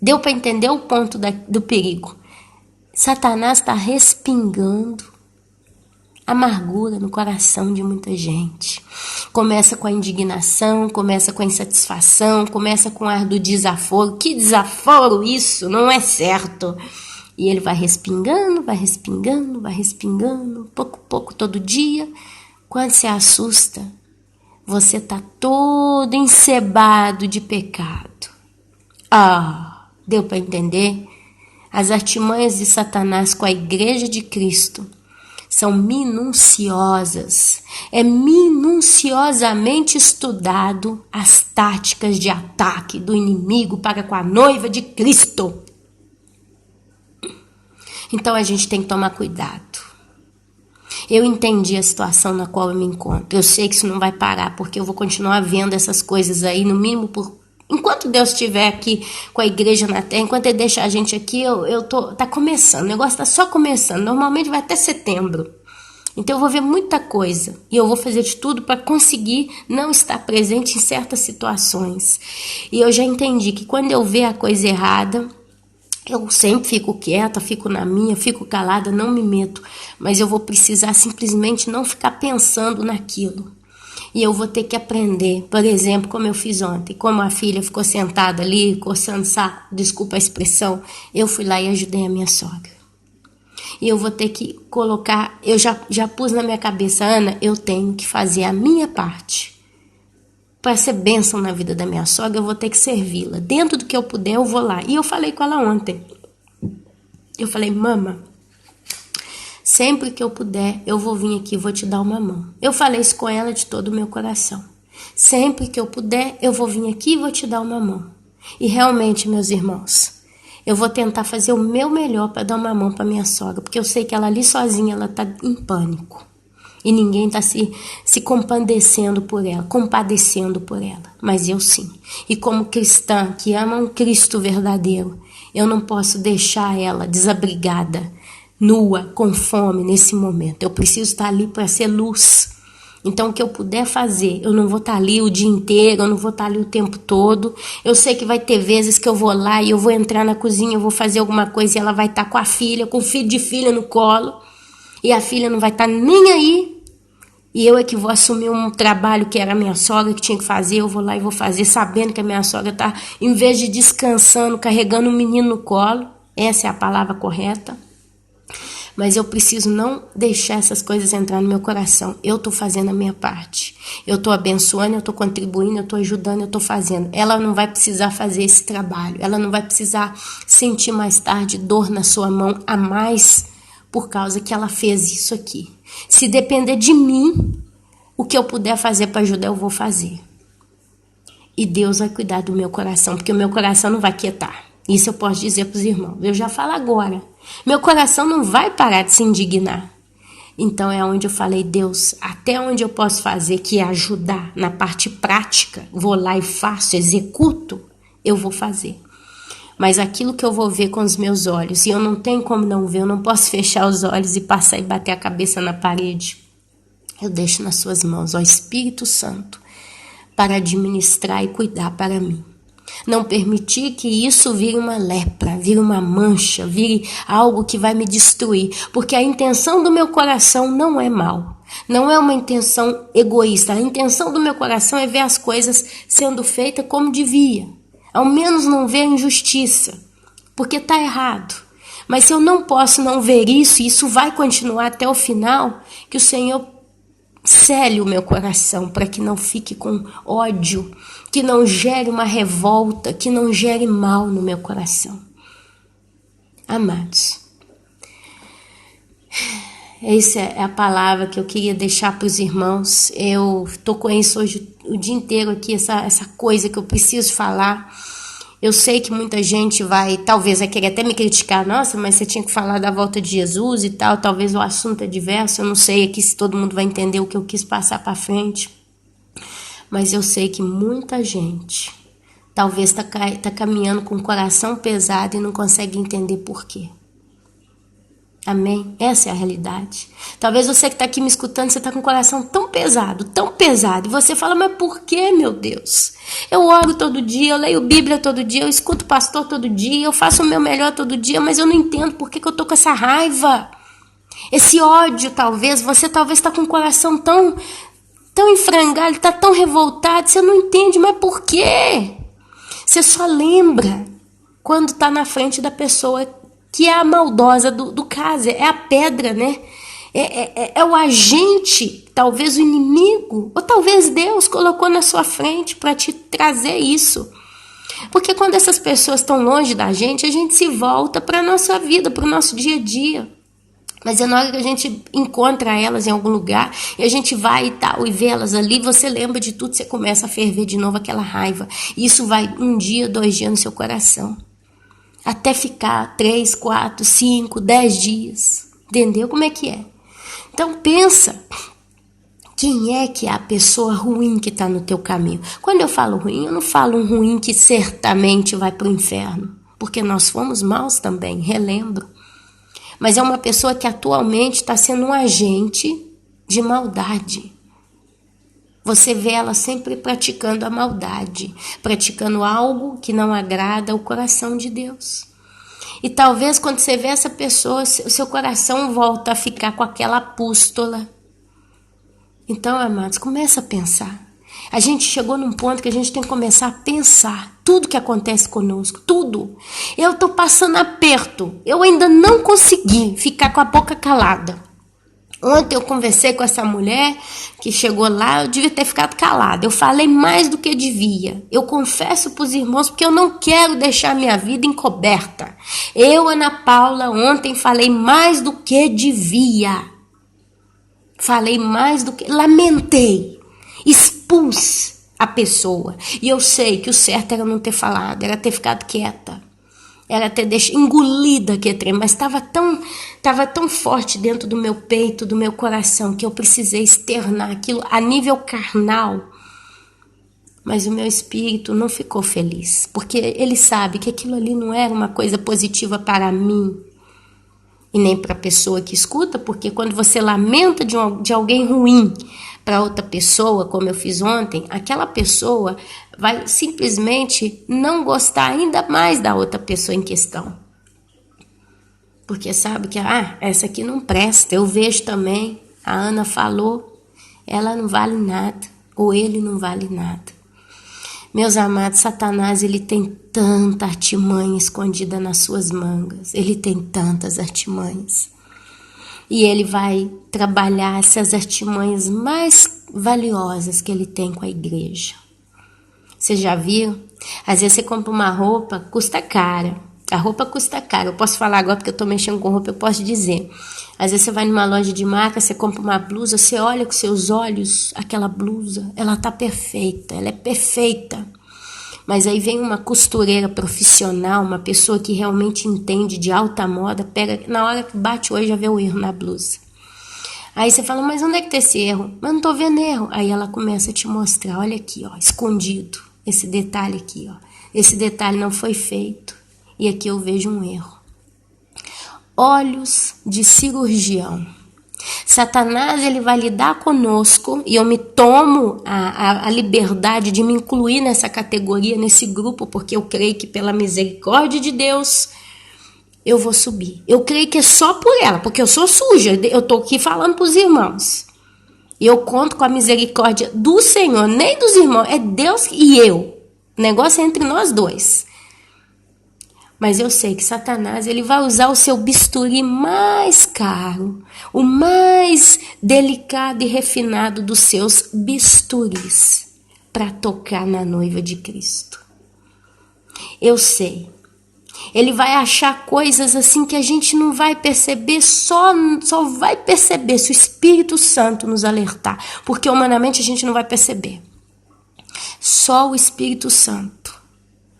Deu para entender o ponto do perigo? Satanás está respingando amargura no coração de muita gente. Começa com a indignação, começa com a insatisfação, começa com o ar do desaforo. Que desaforo isso? Não é certo. E ele vai respingando, pouco a pouco, todo dia. Quando se assusta, você está todo encebado de pecado. Deu para entender? As artimanhas de Satanás com a igreja de Cristo são minuciosas. É minuciosamente estudado as táticas de ataque do inimigo para com a noiva de Cristo. Então a gente tem que tomar cuidado. Eu entendi a situação na qual eu me encontro. Eu sei que isso não vai parar, porque eu vou continuar vendo essas coisas aí, no mínimo enquanto Deus estiver aqui com a igreja na terra, enquanto Ele deixar a gente aqui, tá começando, o negócio tá só começando, normalmente vai até setembro. Então eu vou ver muita coisa e eu vou fazer de tudo para conseguir não estar presente em certas situações. E eu já entendi que quando eu ver a coisa errada, eu sempre fico quieta, fico na minha, fico calada, não me meto, mas eu vou precisar simplesmente não ficar pensando naquilo. E eu vou ter que aprender, por exemplo, como eu fiz ontem, como a filha ficou sentada ali, coçando o saco, desculpa a expressão, eu fui lá e ajudei a minha sogra. E eu vou ter que colocar, eu já pus na minha cabeça, Ana, eu tenho que fazer a minha parte. Para ser bênção na vida da minha sogra, eu vou ter que servi-la. Dentro do que eu puder, eu vou lá. E eu falei com ela ontem. Eu falei, mama, sempre que eu puder, eu vou vir aqui e vou te dar uma mão. Eu falei isso com ela de todo o meu coração. Sempre que eu puder, eu vou vir aqui e vou te dar uma mão. E realmente, meus irmãos, eu vou tentar fazer o meu melhor para dar uma mão para minha sogra, porque eu sei que ela ali sozinha, ela está em pânico. E ninguém está se compadecendo por ela. Mas eu sim. E como cristã que ama um Cristo verdadeiro, eu não posso deixar ela desabrigada, nua, com fome nesse momento. Eu preciso estar ali para ser luz. Então, o que eu puder fazer, eu não vou estar ali o dia inteiro, eu não vou estar ali o tempo todo. Eu sei que vai ter vezes que eu vou lá e eu vou entrar na cozinha, eu vou fazer alguma coisa e ela vai estar com a filha, com o filho de filha no colo. E a filha não vai estar nem aí. E eu é que vou assumir um trabalho que era a minha sogra que tinha que fazer. Eu vou lá e vou fazer, sabendo que a minha sogra está, em vez de descansando, carregando o menino no colo. Essa é a palavra correta. Mas eu preciso não deixar essas coisas entrar no meu coração. Eu estou fazendo a minha parte. Eu estou abençoando, eu estou contribuindo, eu estou ajudando, eu estou fazendo. Ela não vai precisar fazer esse trabalho. Ela não vai precisar sentir mais tarde dor na sua mão a mais por causa que ela fez isso aqui. Se depender de mim, o que eu puder fazer para ajudar, eu vou fazer. E Deus vai cuidar do meu coração, porque o meu coração não vai quietar. Isso eu posso dizer para os irmãos. Eu já falo agora. Meu coração não vai parar de se indignar. Então é onde eu falei, Deus, até onde eu posso fazer, que é ajudar na parte prática, vou lá e faço, executo, eu vou fazer. Mas aquilo que eu vou ver com os meus olhos, e eu não tenho como não ver, eu não posso fechar os olhos e passar e bater a cabeça na parede. Eu deixo nas suas mãos, ó Espírito Santo, para administrar e cuidar para mim. Não permitir que isso vire uma lepra, vire uma mancha, vire algo que vai me destruir. Porque a intenção do meu coração não é mal. Não é uma intenção egoísta. A intenção do meu coração é ver as coisas sendo feitas como devia. Ao menos não ver injustiça. Porque está errado. Mas se eu não posso não ver isso, e isso vai continuar até o final, que o Senhor cele o meu coração para que não fique com ódio, que não gere uma revolta, que não gere mal no meu coração. Amados, essa é a palavra que eu queria deixar para os irmãos. Eu estou com isso hoje o dia inteiro aqui, essa coisa que eu preciso falar. Eu sei que muita gente talvez vai querer até me criticar. Nossa, mas você tinha que falar da volta de Jesus e tal. Talvez o assunto é diverso. Eu não sei aqui se todo mundo vai entender o que eu quis passar para frente. Mas eu sei que muita gente talvez tá caminhando com o coração pesado e não consegue entender por quê. Amém? Essa é a realidade. Talvez você que está aqui me escutando, você está com o coração tão pesado, e você fala, mas por que, meu Deus? Eu oro todo dia, eu leio Bíblia todo dia, eu escuto pastor todo dia, eu faço o meu melhor todo dia, mas eu não entendo por que eu estou com essa raiva. Esse ódio, você está com o coração tão enfrangado, está tão revoltado, você não entende, mas por quê? Você só lembra quando está na frente da pessoa que é a maldosa do caso, é a pedra, né? É o agente, talvez o inimigo, ou talvez Deus colocou na sua frente para te trazer isso. Porque quando essas pessoas estão longe da gente, a gente se volta para a nossa vida, para o nosso dia a dia. Mas é na hora que a gente encontra elas em algum lugar, e a gente vai e tal, e vê elas ali, você lembra de tudo, você começa a ferver de novo aquela raiva. E isso vai 1 dia, 2 dias no seu coração. Até ficar 3, 4, 5, 10 dias. Entendeu como é que é? Então pensa, quem é que é a pessoa ruim que está no teu caminho? Quando eu falo ruim, eu não falo um ruim que certamente vai para o inferno. Porque nós fomos maus também, relembro. Mas é uma pessoa que atualmente está sendo um agente de maldade. Você vê ela sempre praticando a maldade, praticando algo que não agrada ao coração de Deus. E talvez quando você vê essa pessoa, o seu coração volta a ficar com aquela pústula. Então, amados, começa a pensar. A gente chegou num ponto que a gente tem que começar a pensar tudo que acontece conosco, tudo. Eu estou passando aperto, eu ainda não consegui ficar com a boca calada. Ontem eu conversei com essa mulher que chegou lá, eu devia ter ficado calada. Eu falei mais do que devia. Eu confesso para os irmãos porque eu não quero deixar minha vida encoberta. Eu, Ana Paula, ontem falei mais do que devia. Falei mais do que... Lamentei. Expus a pessoa. E eu sei que o certo era não ter falado, era ter ficado quieta. Era ter engolido aquele trem, mas estava tão forte dentro do meu peito, do meu coração, que eu precisei externar aquilo a nível carnal. Mas o meu espírito não ficou feliz, porque ele sabe que aquilo ali não era uma coisa positiva para mim, e nem para a pessoa que escuta, porque quando você lamenta de alguém ruim para outra pessoa, como eu fiz ontem, aquela pessoa vai simplesmente não gostar ainda mais da outra pessoa em questão. Porque sabe que, essa aqui não presta, eu vejo também, a Ana falou, ela não vale nada, ou ele não vale nada. Meus amados, Satanás, ele tem tanta artimanha escondida nas suas mangas, ele tem tantas artimanhas. E ele vai trabalhar essas artimanhas mais valiosas que ele tem com a igreja. Você já viu? Às vezes você compra uma roupa, custa cara. A roupa custa cara. Eu posso falar agora porque eu estou mexendo com roupa, eu posso dizer. Às vezes você vai numa loja de marca, você compra uma blusa, você olha com seus olhos aquela blusa, ela está perfeita, ela é perfeita. Mas aí vem uma costureira profissional, uma pessoa que realmente entende de alta moda, pega, na hora que bate o olho já vê o erro na blusa. Aí você fala, mas onde é que tá esse erro? Mas não tô vendo erro. Aí ela começa a te mostrar, olha aqui, ó, escondido, esse detalhe aqui, ó. Esse detalhe não foi feito. E aqui eu vejo um erro. Olhos de cirurgião. Satanás, ele vai lidar conosco, e eu me tomo a liberdade de me incluir nessa categoria, nesse grupo, porque eu creio que pela misericórdia de Deus eu vou subir. Eu creio que é só por ela, porque eu sou suja, eu tô aqui falando pros irmãos. E eu conto com a misericórdia do Senhor, nem dos irmãos, é Deus e eu. O negócio é entre nós dois. Mas eu sei que Satanás, ele vai usar o seu bisturi mais caro, o mais delicado e refinado dos seus bisturis, para tocar na noiva de Cristo. Eu sei. Ele vai achar coisas assim que a gente não vai perceber, só vai perceber se o Espírito Santo nos alertar, porque humanamente a gente não vai perceber. Só o Espírito Santo,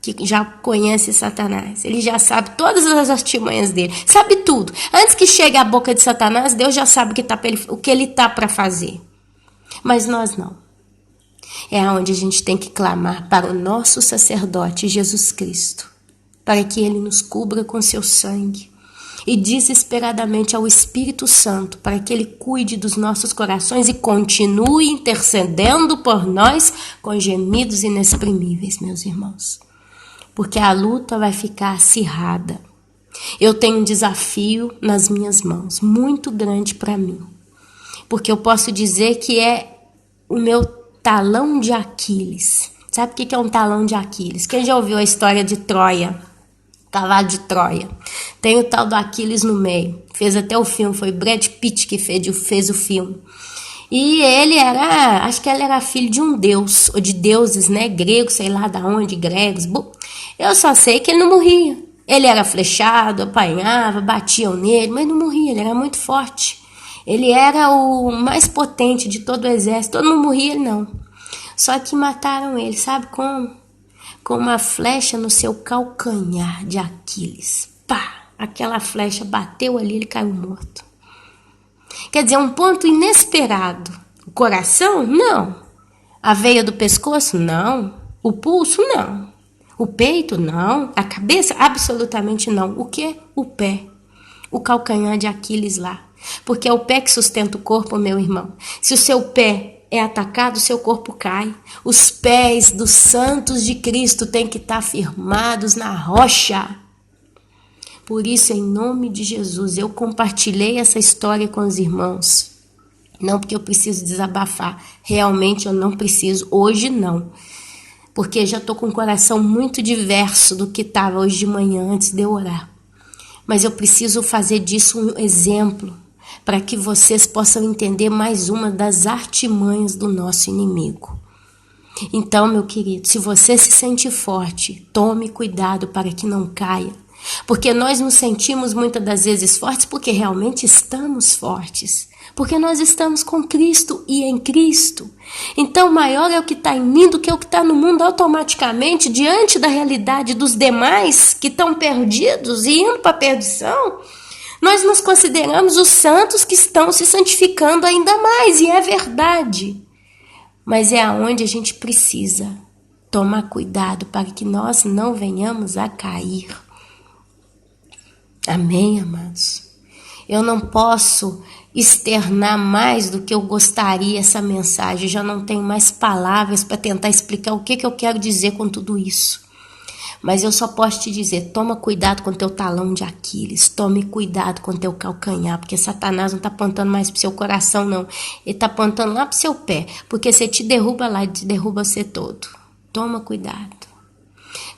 que já conhece Satanás, ele já sabe todas as artimanhas dele, sabe tudo. Antes que chegue à boca de Satanás, Deus já sabe o que ele tá para fazer. Mas nós não. É onde a gente tem que clamar para o nosso sacerdote, Jesus Cristo, para que ele nos cubra com seu sangue, e desesperadamente ao Espírito Santo, para que ele cuide dos nossos corações e continue intercedendo por nós com gemidos inexprimíveis, meus irmãos. Porque a luta vai ficar acirrada. Eu tenho um desafio nas minhas mãos, muito grande para mim. Porque eu posso dizer que é o meu talão de Aquiles. Sabe o que é um talão de Aquiles? Quem já ouviu a história de Troia? Cavalo de Troia. Tem o tal do Aquiles no meio. Fez até o filme, foi Brad Pitt que fez o filme. E acho que ele era filho de um deus, ou de deuses, né, gregos, sei lá da onde, gregos. Eu só sei que ele não morria. Ele era flechado, apanhava, batiam nele, mas não morria, ele era muito forte. Ele era o mais potente de todo o exército, todo mundo morria, ele não. Só que mataram ele, sabe como? Com uma flecha no seu calcanhar de Aquiles. Pá! Aquela flecha bateu ali, ele caiu morto. Quer dizer, um ponto inesperado. O coração? Não. A veia do pescoço? Não. O pulso? Não. O peito? Não. A cabeça? Absolutamente não. O quê? O pé. O calcanhar de Aquiles lá. Porque é o pé que sustenta o corpo, meu irmão. Se o seu pé é atacado, o seu corpo cai. Os pés dos santos de Cristo têm que estar firmados na rocha. Por isso, em nome de Jesus, eu compartilhei essa história com os irmãos. Não porque eu preciso desabafar. Realmente eu não preciso. Hoje não. Porque já estou com um coração muito diverso do que estava hoje de manhã antes de eu orar. Mas eu preciso fazer disso um exemplo para que vocês possam entender mais uma das artimanhas do nosso inimigo. Então, meu querido, se você se sente forte, tome cuidado para que não caia. Porque nós nos sentimos muitas das vezes fortes porque realmente estamos fortes. Porque nós estamos com Cristo e em Cristo. Então maior é o que está em mim do que o que está no mundo automaticamente, diante da realidade dos demais que estão perdidos e indo para a perdição. Nós nos consideramos os santos que estão se santificando ainda mais, e é verdade. Mas é aonde a gente precisa tomar cuidado para que nós não venhamos a cair. Amém, amados? Eu não posso externar mais do que eu gostaria essa mensagem. Eu já não tenho mais palavras para tentar explicar o que eu quero dizer com tudo isso. Mas eu só posso te dizer, toma cuidado com teu talão de Aquiles, tome cuidado com teu calcanhar, porque Satanás não está apontando mais para o seu coração, não. Ele está apontando lá para o seu pé, porque você te derruba lá, ele te derruba você todo. Toma cuidado.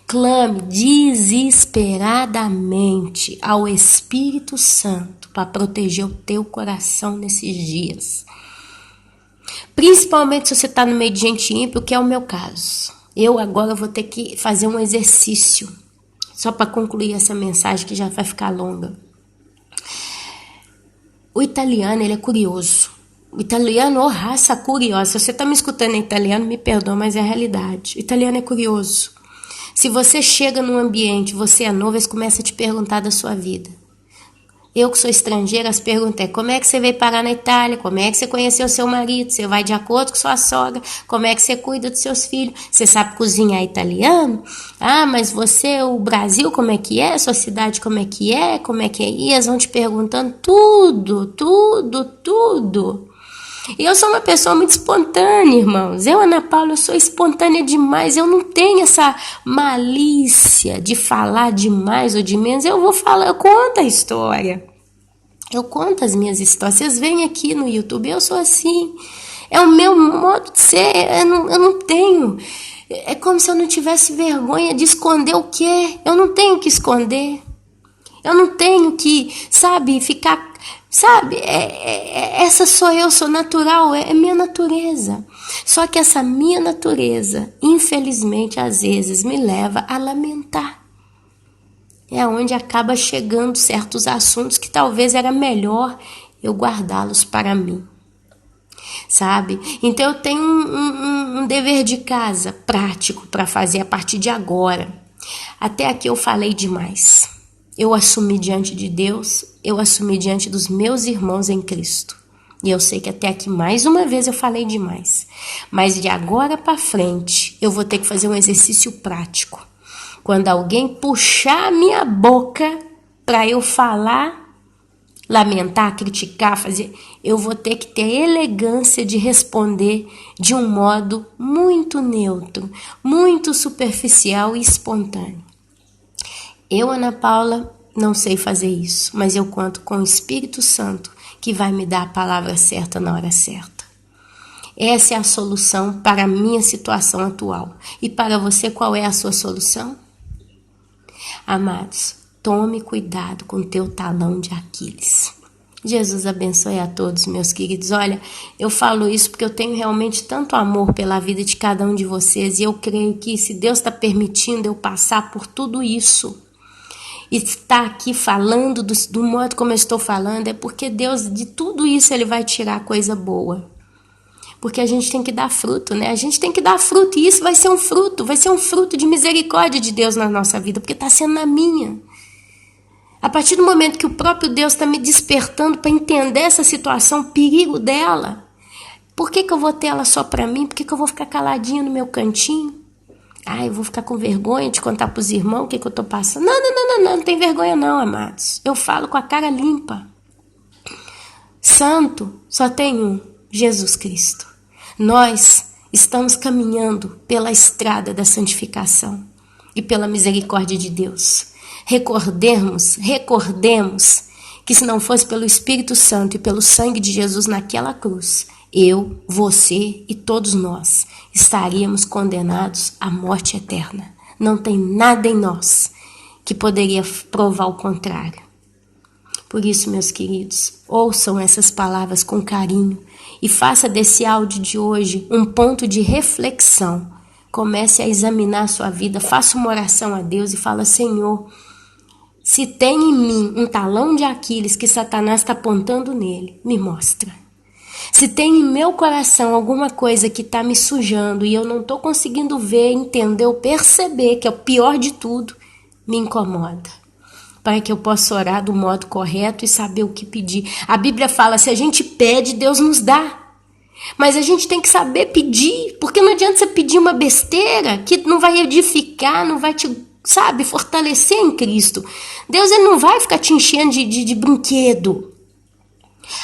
Clame desesperadamente ao Espírito Santo para proteger o teu coração nesses dias. Principalmente se você está no meio de gente ímpio, que é o meu caso. Eu agora vou ter que fazer um exercício, só para concluir essa mensagem que já vai ficar longa. O italiano, ele é curioso. O italiano, raça curiosa. Se você está me escutando em italiano, me perdoa, mas é a realidade. O italiano é curioso. Se você chega num ambiente, você é novo, eles começam a te perguntar da sua vida. Eu que sou estrangeira, as perguntas é: como é que você veio parar na Itália? Como é que você conheceu seu marido? Você vai de acordo com sua sogra? Como é que você cuida dos seus filhos? Você sabe cozinhar italiano? Ah, mas você, o Brasil, como é que é? Sua cidade, como é que é? Como é que é? E eles vão te perguntando tudo, tudo, tudo. E eu sou uma pessoa muito espontânea, irmãos. Eu, Ana Paula, eu sou espontânea demais. Eu não tenho essa malícia de falar de mais ou de menos. Eu vou falar, eu conto a história. Eu conto as minhas histórias. Vocês veem aqui no YouTube, eu sou assim. É o meu modo de ser. Eu não tenho. É como se eu não tivesse vergonha de esconder o que é. Eu não tenho que esconder. Eu não tenho que, sabe, ficar... Sabe, essa sou eu, sou natural, é minha natureza. Só que essa minha natureza, infelizmente, às vezes me leva a lamentar. É onde acaba chegando certos assuntos que talvez era melhor eu guardá-los para mim. Sabe? Então eu tenho um dever de casa prático para fazer a partir de agora. Até aqui eu falei demais. Eu assumi diante de Deus, eu assumi diante dos meus irmãos em Cristo. E eu sei que até aqui mais uma vez eu falei demais. Mas de agora para frente eu vou ter que fazer um exercício prático. Quando alguém puxar a minha boca para eu falar, lamentar, criticar, fazer, eu vou ter que ter a elegância de responder de um modo muito neutro, muito superficial e espontâneo. Eu, Ana Paula, não sei fazer isso, mas eu conto com o Espírito Santo que vai me dar a palavra certa na hora certa. Essa é a solução para a minha situação atual. E para você, qual é a sua solução? Amados, tome cuidado com o teu talão de Aquiles. Jesus abençoe a todos, meus queridos. Olha, eu falo isso porque eu tenho realmente tanto amor pela vida de cada um de vocês. E eu creio que se Deus está permitindo eu passar por tudo isso, e estar aqui falando do modo como eu estou falando, é porque Deus, de tudo isso, Ele vai tirar coisa boa. Porque a gente tem que dar fruto, né? A gente tem que dar fruto, e isso vai ser um fruto de misericórdia de Deus na nossa vida, porque está sendo na minha. A partir do momento que o próprio Deus está me despertando para entender essa situação, o perigo dela, por que eu vou ter ela só para mim? Por que eu vou ficar caladinha no meu cantinho? Eu vou ficar com vergonha de contar para os irmãos o que eu estou passando. Não tem vergonha não, amados. Eu falo com a cara limpa. Santo só tem um, Jesus Cristo. Nós estamos caminhando pela estrada da santificação e pela misericórdia de Deus. Recordemos que se não fosse pelo Espírito Santo e pelo sangue de Jesus naquela cruz, eu, você e todos nós estaríamos condenados à morte eterna. Não tem nada em nós que poderia provar o contrário. Por isso, meus queridos, ouçam essas palavras com carinho e faça desse áudio de hoje um ponto de reflexão. Comece a examinar a sua vida, faça uma oração a Deus e fala: Senhor, se tem em mim um talão de Aquiles que Satanás está apontando nele, me mostra. Se tem em meu coração alguma coisa que está me sujando e eu não estou conseguindo ver, entender ou perceber, que é o pior de tudo, me incomoda. Para que eu possa orar do modo correto e saber o que pedir. A Bíblia fala, se a gente pede, Deus nos dá. Mas a gente tem que saber pedir, porque não adianta você pedir uma besteira que não vai edificar, não vai te, fortalecer em Cristo. Deus, ele não vai ficar te enchendo de brinquedo.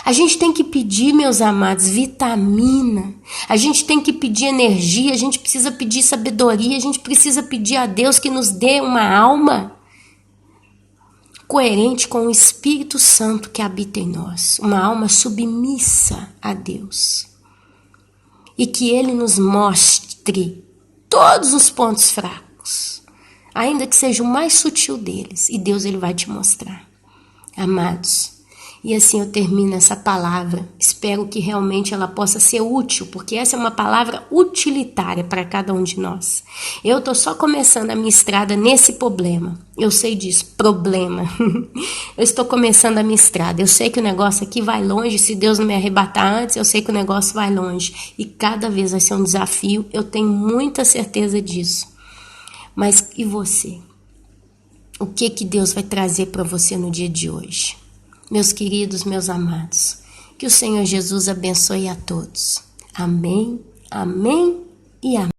A gente tem que pedir, meus amados, vitamina. A gente tem que pedir energia, a gente precisa pedir sabedoria, a gente precisa pedir a Deus que nos dê uma alma coerente com o Espírito Santo que habita em nós. Uma alma submissa a Deus. E que Ele nos mostre todos os pontos fracos, ainda que seja o mais sutil deles. E Deus, ele vai te mostrar. Amados, e assim eu termino essa palavra. Espero que realmente ela possa ser útil, porque essa é uma palavra utilitária para cada um de nós. Eu estou só começando a minha estrada nesse problema. Eu sei disso, problema. Eu estou começando a minha estrada. Eu sei que o negócio aqui vai longe. Se Deus não me arrebatar antes, eu sei que o negócio vai longe. E cada vez vai ser um desafio. Eu tenho muita certeza disso. Mas e você? O que Deus vai trazer para você no dia de hoje? meus queridos, meus amados. Que o Senhor Jesus abençoe a todos. Amém, amém e amém.